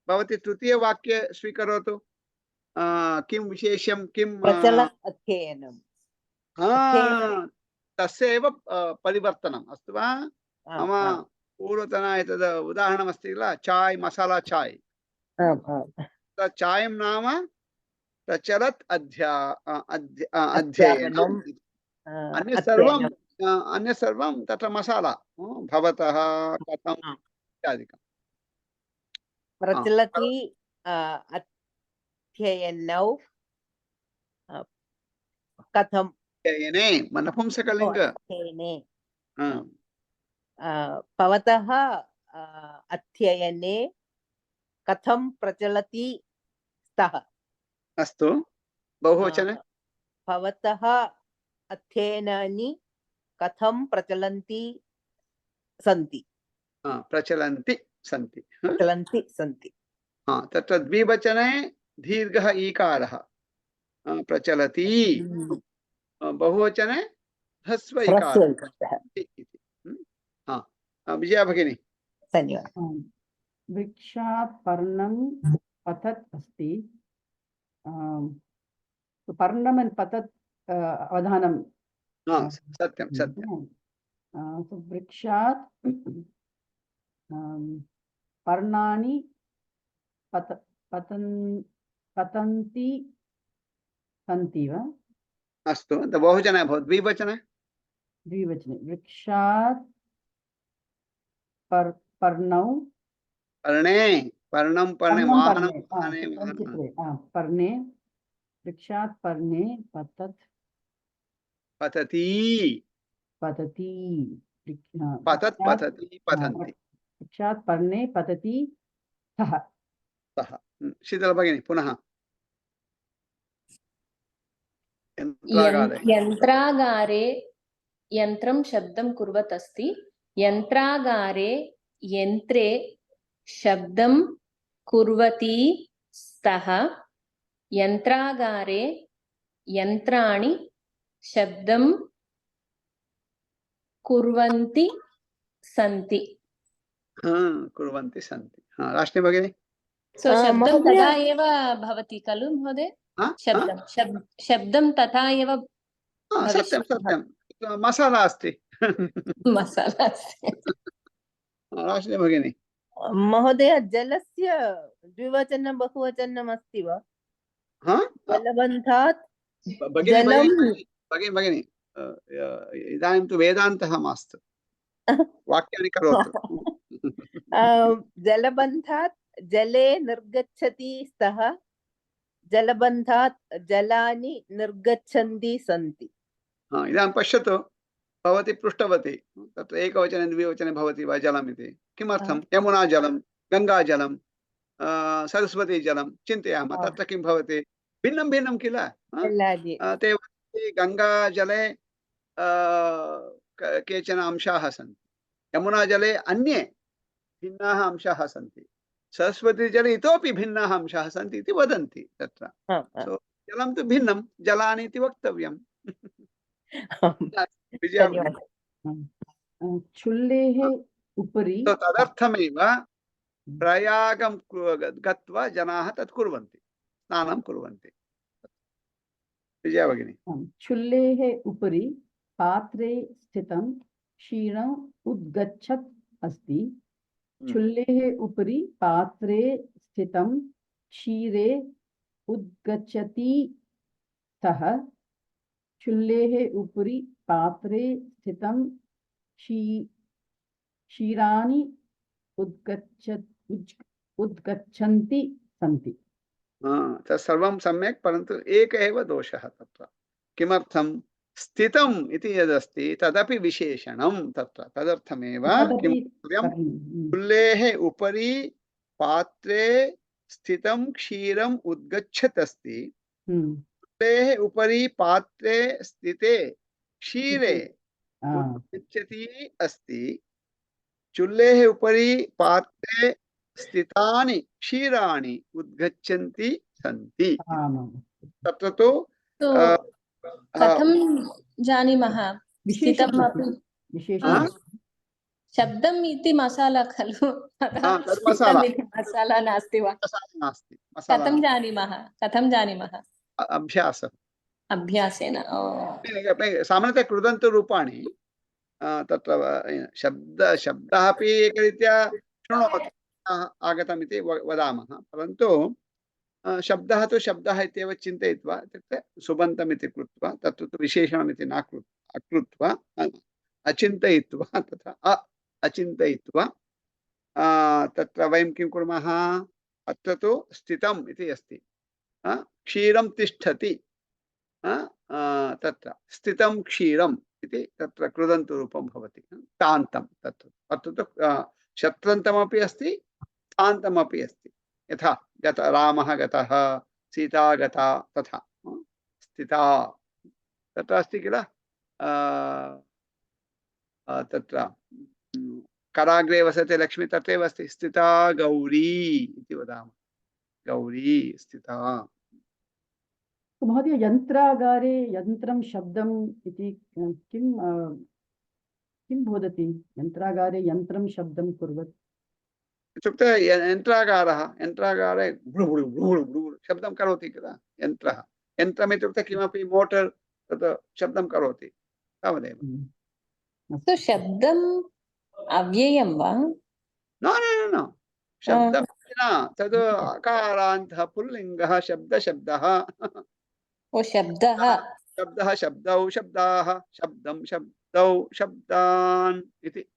भवती तृतीयवाक्ये स्वीकरोतु। किं विशेषं? किं प्रचलत् अध्ययनं? तस्यैव परिवर्तनम्, अस्तु वा? मम पूर्वतन एतद् उदाहरणमस्ति किल, चाय्, मसाला चाय्। चायं नाम प्रचलत् अध्ययनम्। अन्य सर्वं तत्र मसाला, भवतः, कथम् इत्यादिकम्। प्रचलति अध्ययनौ कथं? अध्ययने नपुंसकलिङ्ग। भवतः अध्ययने कथं प्रचलति स्तः? अस्तु, बहुवचने भवतः अध्ययनानि कथं प्रचलन्ति सन्ति? प्रचलन्ति सन्ति। तत्र द्विवचने दीर्घः ईकारः प्रचलति, बहुवचने ह्रस्व इकारः। विजया भगिनी। धन्यवादः। वृक्षात् पर्णं पतत् अस्ति। पर्णम् and पतत् अवधानं। सत्यं सत्यं। वृक्षात् पर्णानि पतन्ति सन्ति वा? अस्तु, बहुवचने भवति, द्विवचने? द्विवचने। वृक्षात् पर्णौ पर्णं पर्णे पर्णे वृक्षात् पर्णे पतति पतन्ति। वृक्षात् पर्णे पतति सः। शीतल भगिनी पुनः। यन्त्रागारे यन्त्रं शब्दं कुर्वत् अस्ति। यन्त्रागारे यन्त्रे शब्दं कुर्वती स्तः। यन्त्रागारे यन्त्राणि शब्दं कुर्वन्ति सन्ति। कुर्वन्ति सन्ति। राशिनी भगिनी। शब्दं तथा एव भवति खलु महोदय? शब्दं तथा एव। सत्यं सत्यं, मसाला अस्ति। मसाला अस्ति। राशिनी भगिनी। महोदय, जलस्य द्विवचनं बहुवचनम् अस्ति वा? जलबन्धात् भगिनी, इदानीं तु वेदान्तः मास्तु, वाक्यानि करोतु। जलबन्धात् जले निर्गच्छति स्तः। जलबन्धात् जलानि निर्गच्छन्ति सन्ति। इदानीं पश्यतु, भवती पृष्टवती तत्र एकवचने द्विवचने भवति वा जलम् इति? किमर्थं? यमुना जलं, गङ्गाजलं सरस्वतीजलं चिन्तयामः तत्र किं भवति भिन्नं भिन्नं किल ते वदन्ति गङ्गाजले केचन अंशाः सन्ति यमुनाजले अन्ये भिन्नाः अंशाः सन्ति सरस्वतीजले इतोपि भिन्नाः अंशाः सन्ति इति वदन्ति तत्र सो जलं तु भिन्नं जलानि इति वक्तव्यं चुल्लेः उपरि तदर्थमेव प्रयागं गत्वा जनाः तत् कुर्वन्ति स्नानं कुर्वन्ति विजया भगिनी चुल्लेः उपरि पात्रे स्थितं क्षीरम् उद्गच्छत् अस्ति चुल्लेः उपरि पात्रे स्थितं क्षीरे उद्गच्छति सः चुल्लेः उपरि पात्रे स्थितं क्षीराणि उद्गच्छन्ति सन्ति तत्सर्वं सम्यक् परन्तु एक एव दोषः तत्र किमर्थं स्थितम् इति यदस्ति तदपि विशेषणं तत्र तदर्थमेव किं चुल्लेः उपरि पात्रे स्थितं क्षीरम् उद्गच्छत् अस्ति चुल्लेः उपरि पात्रे स्थिते क्षीरे उद्गच्छति अस्ति चुल्लेः उपरि पात्रे स्थितानि क्षीराणि उद्गच्छन्ति सन्ति तत्र तु कथं जानीमः शब्दम् इति मसाला खलु मसाला नास्ति वा कथं जानीमः अभ्यासेन सामान्यतः कृदन्तरूपाणि तत्र शब्दः अपि एकरीत्या शृणोमः आगतमिति वदामः परन्तु शब्दः तु शब्दः इत्येव चिन्तयित्वा इत्युक्ते सुबन्तमिति कृत्वा तत्र तु विशेषणमिति न अकृत्वा अचिन्तयित्वा तथा अचिन्तयित्वा तत्र वयं किं कुर्मः अत्र तु स्थितम् इति अस्ति क्षीरं तिष्ठति तत्र स्थितं क्षीरम् इति तत्र कृदन्तरूपं भवति तान्तं तत्र अत्र तु शत्रन्तमपि अस्ति तान्तमपि अस्ति यथा रामः गतः सीता गता तथा स्थिता तत्र अस्ति किल तत्र कराग्रे वसते लक्ष्मी तत्रैव अस्ति स्थिता गौरी इति वदामः गौरी स्थिता महोदय यन्त्रागारे यन्त्रं शब्दम् इति किं बोधति यन्त्रागारे यन्त्रं शब्दं कुर्वत् इत्युक्ते यन्त्रागारे शब्दं करोति किल यन्त्रः यन्त्रम् इत्युक्ते किमपि मोटर् तत् शब्दं करोति तावदेव शब्दम् अव्ययं वा न शब्दं न तद् अकारान्तः पुल्लिङ्गः शब्दः शब्दः शब्दौ शब्दाः शब्दं शब्दौ शब्दान् इति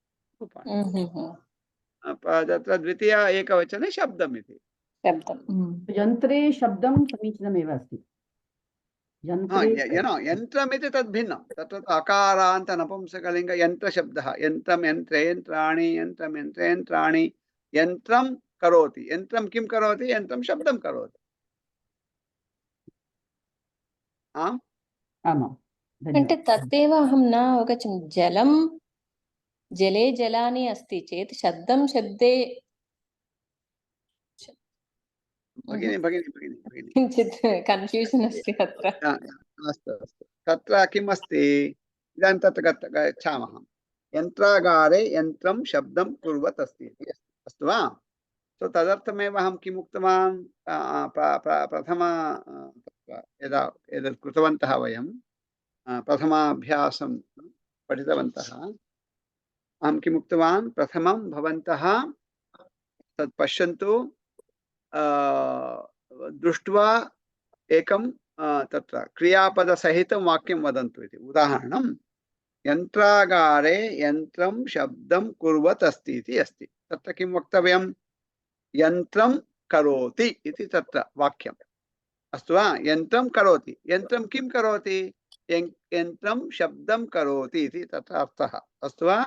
तत्र द्वितीय एकवचने शब्दम् इति यन्त्रे शब्दं समीचीनमेव अस्ति यन्त्रमिति तद् भिन्नं तत्र अकारान्त नपुंसकलिङ्ग यन्त्रशब्दः यन्त्रं यन्त्रे यन्त्राणि यन्त्रं यन्त्रे यन्त्राणि यन्त्रं करोति यन्त्रं किं करोति यन्त्रं शब्दं करोति అంటే తదేవ అహం न అవగచ్చం జలం జలే జలాని अस्ति चेत् शब्दं शब्दे भगिनी किञ्चित् कन्फ्यूजन् अस्ति तत्र अस्तु तत्र किम् अस्ति इदानीं तत्र गच्छामः यन्त्रागारे यन्त्रं शब्दं कुर्वत् अस्ति अस्तु वा सो तदर्थमेव अहं किम् उक्तवान् प्रथम यदा एतत् कृतवन्तः वयं प्रथमाभ्यासं पठितवन्तः अहं किम् उक्तवान् प्रथमं भवन्तः तत् पश्यन्तु दृष्ट्वा एकं तत्र क्रियापदसहितं वाक्यं वदन्तु इति उदाहरणं यन्त्रागारे यन्त्रं शब्दं कुर्वत् अस्ति इति अस्ति तत्र किं वक्तव्यं यन्त्रं करोति इति तत्र वाक्यम् अस्तु वा यन्त्रं करोति यन्त्रं किं करोति यन्त्रं शब्दं करोति इति तत्र अर्थः अस्तु वा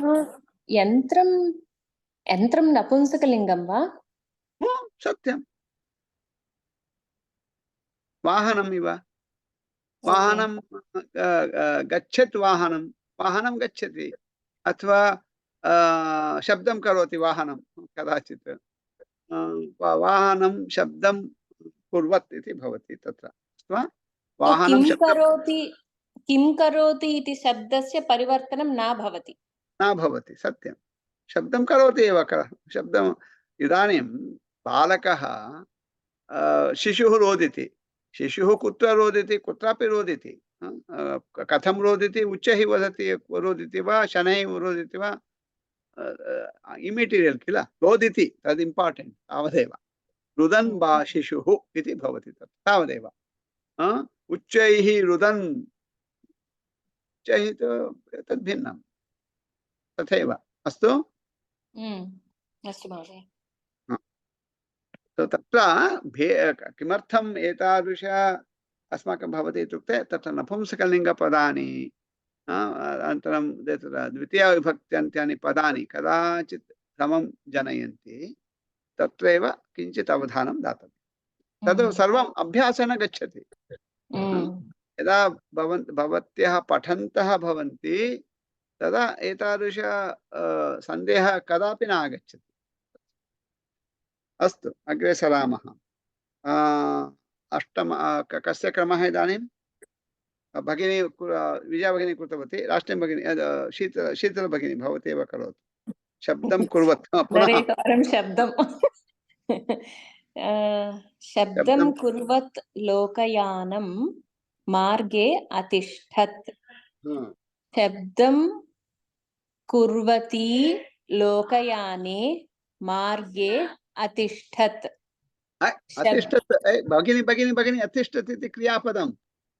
यन्त्रं नपुंसकलिङ्गं वा सत्यं वाहनमिव वाहनं गच्छत् वाहनं गच्छति अथवा शब्दं करोति वाहनं कदाचित् वाहनं शब्दं कुर्वत् इति भवति तत्र अथवा वाहनं किं करोति इति शब्दस्य परिवर्तनं न भवति सत्यं शब्दं करोति एव शब्दम् इदानीं बालकः शिशुः रोदिति शिशुः कुत्र रोदिति कुत्रापि रोदिति कथं रोदिति उच्चैः वदति रोदिति वा शनैः रोदिति वा इमिटीरियल् किल रोदिति तद् इम्पार्टेण्ट् तावदेव रुदन् वा शिशुः इति भवति तत् तावदेव उच्चैः रुदन् उच्चैः तद् भिन्नं तथैव अस्तु अस्तु महोदय तत्र किमर्थम् एतादृश अस्माकं भवति इत्युक्ते तत्र नपुंसकलिङ्गपदानि अनन्तरं द्वितीयविभक्त्यन्त्यानि पदानि कदाचित् भ्रमं जनयन्ति तत्रैव किञ्चित् अवधानं दातव्यं तद् सर्वम् अभ्यासेन गच्छति यदा भवत्यः पठन्तः भवन्ति तदा एतादृश सन्देहः कदापि न आगच्छति अस्तु अग्रे सरामः अष्टम कस्य क्रमः इदानीं भगिनी विजया भगिनी कृतवती राष्ट्रीय भगिनी शीतल भगिनी भवती एव करोतु शब्दं कुर्वत् पुनरेकवारं शब्दं कुर्वत् लोकयानं मार्गे अतिष्ठत् शब्दं कुर्वती लोकयाने मार्गे अतिष्ठत् अतिष्ठत् भगिनी भगिनी भगिनी अतिष्ठत् इति क्रियापदं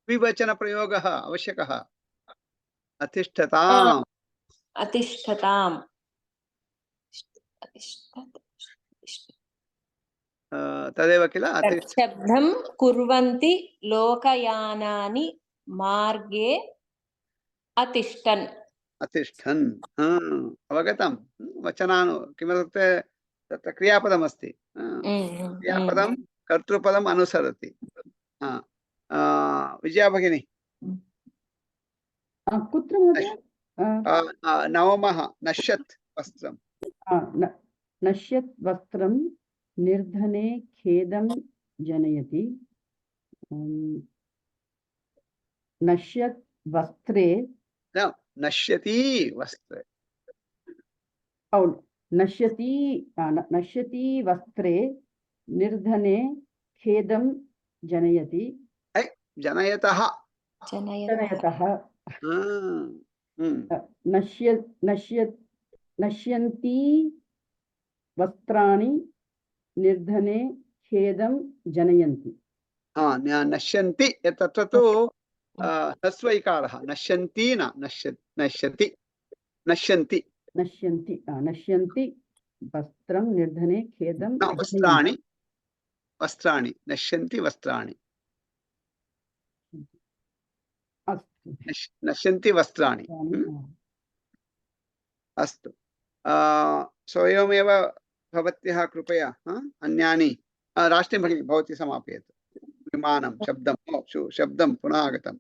द्विवचन प्रयोगः आवश्यकः अतिष्ठताम् अतिष्ठताम् तदेव किल शब्दं कुर्वन्ति लोकयानानि मार्गे अतिष्ठन् अवगतं वचनानु किमर्थं तत्र क्रियापदमस्ति क्रियापदं कर्तृपदम् अनुसरति विजया भगिनी कुत्र महोदय नवमः नश्यत् वस्त्रं नश्यत् वस्त्रं निर्धने खेदं जनयति नश्यत् वस्त्रे नश्यति वस्त्रे नश्यति वस्त्रे निर्धने खेदं जनयति जनयतः नश्यन्ति वस्त्राणि निर्धने खेदं जनयन्ति नश्यन्ति तत्र तु ह्रस्वैकारः नश्यन्ति न नश्यति नश्यन्ति वस्त्रं निर्धने खेदं वस्त्राणि नश्यन्ति वस्त्राणि नश्यन्ति वस्त्राणि अस्तु स्वयमेव भवत्यः कृपया अन्यानि राष्ट्रीय भगिनी भवती समापयतु विमानं शब्दं पुनः आगतम्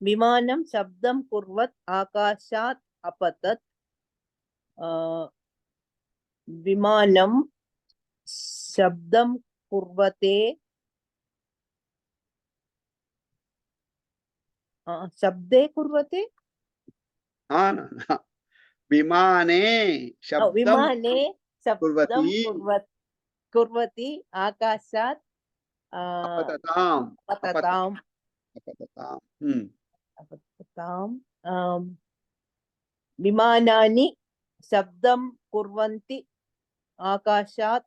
विमानं शब्दं कुर्वत् आकाशात् अपतत् विमानं शब्दं कुर्वते शब्दे कुर्वते विमाने शब्दं कुर्वती आकाशात् अपतताम् विमानानि शब्दं कुर्वन्ति आकाशात्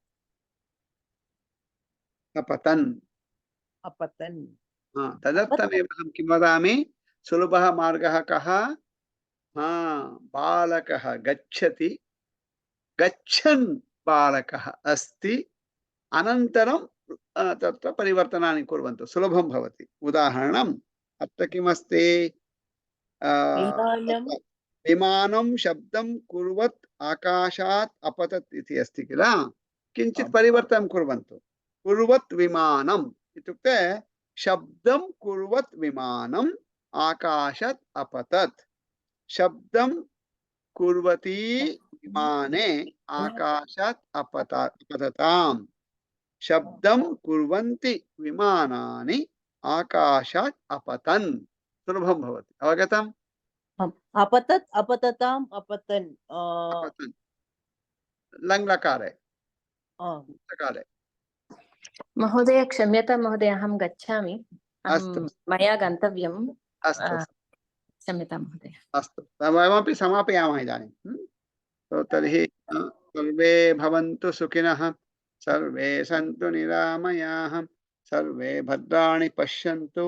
अपतन् तदर्थमेव अहं किं वदामि सुलभः मार्गः कः बालकः गच्छति गच्छन् बालकः अस्ति अनन्तरं तत्र परिवर्तनानि कुर्वन्तु सुलभं भवति उदाहरणम् अत्र किमस्ति विमानं शब्दं कुर्वत् आकाशात् अपतत् इति अस्ति किल किञ्चित् परिवर्तनं कुर्वन्तु कुर्वत् विमानम् इत्युक्ते शब्दं कुर्वत् विमानम् आकाशात् अपतत् शब्दं कुर्वती विमाने आकाशात् अपतताम् शब्दं कुर्वन्ति विमानानि आकाशात् अपतन् सुलभं भवति अवगतम् अपतत् अपतताम् अपतन् अपतन् लङ्लकारे लकारे महोदय क्षम्यतां महोदय अहं गच्छामि अस्तु मया गन्तव्यम् अस्तु क्षम्यतां महोदय अस्तु वयमपि समापयामः इदानीं तो तर्हि सर्वे भवन्तु सुखिनः सर्वे सन्तु निरामयाः सर्वे भद्राणि पश्यन्तु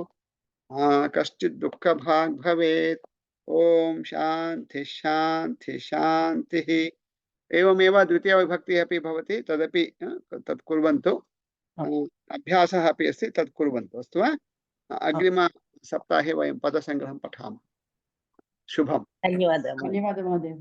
कश्चित् दुःखभाग् भवेत् ओम शान्ति शान्ति शान्तिः एवमेव द्वितीया विभक्तिः अपि भवति तदपि तत् कुर्वन्तु अभ्यासः अपि अस्ति तत् कुर्वन्तु अस्तु वा अग्रिम सप्ताहे वयं पदसङ्ग्रहं पठामः शुभम् धन्यवादः धन्यवादः महोदय।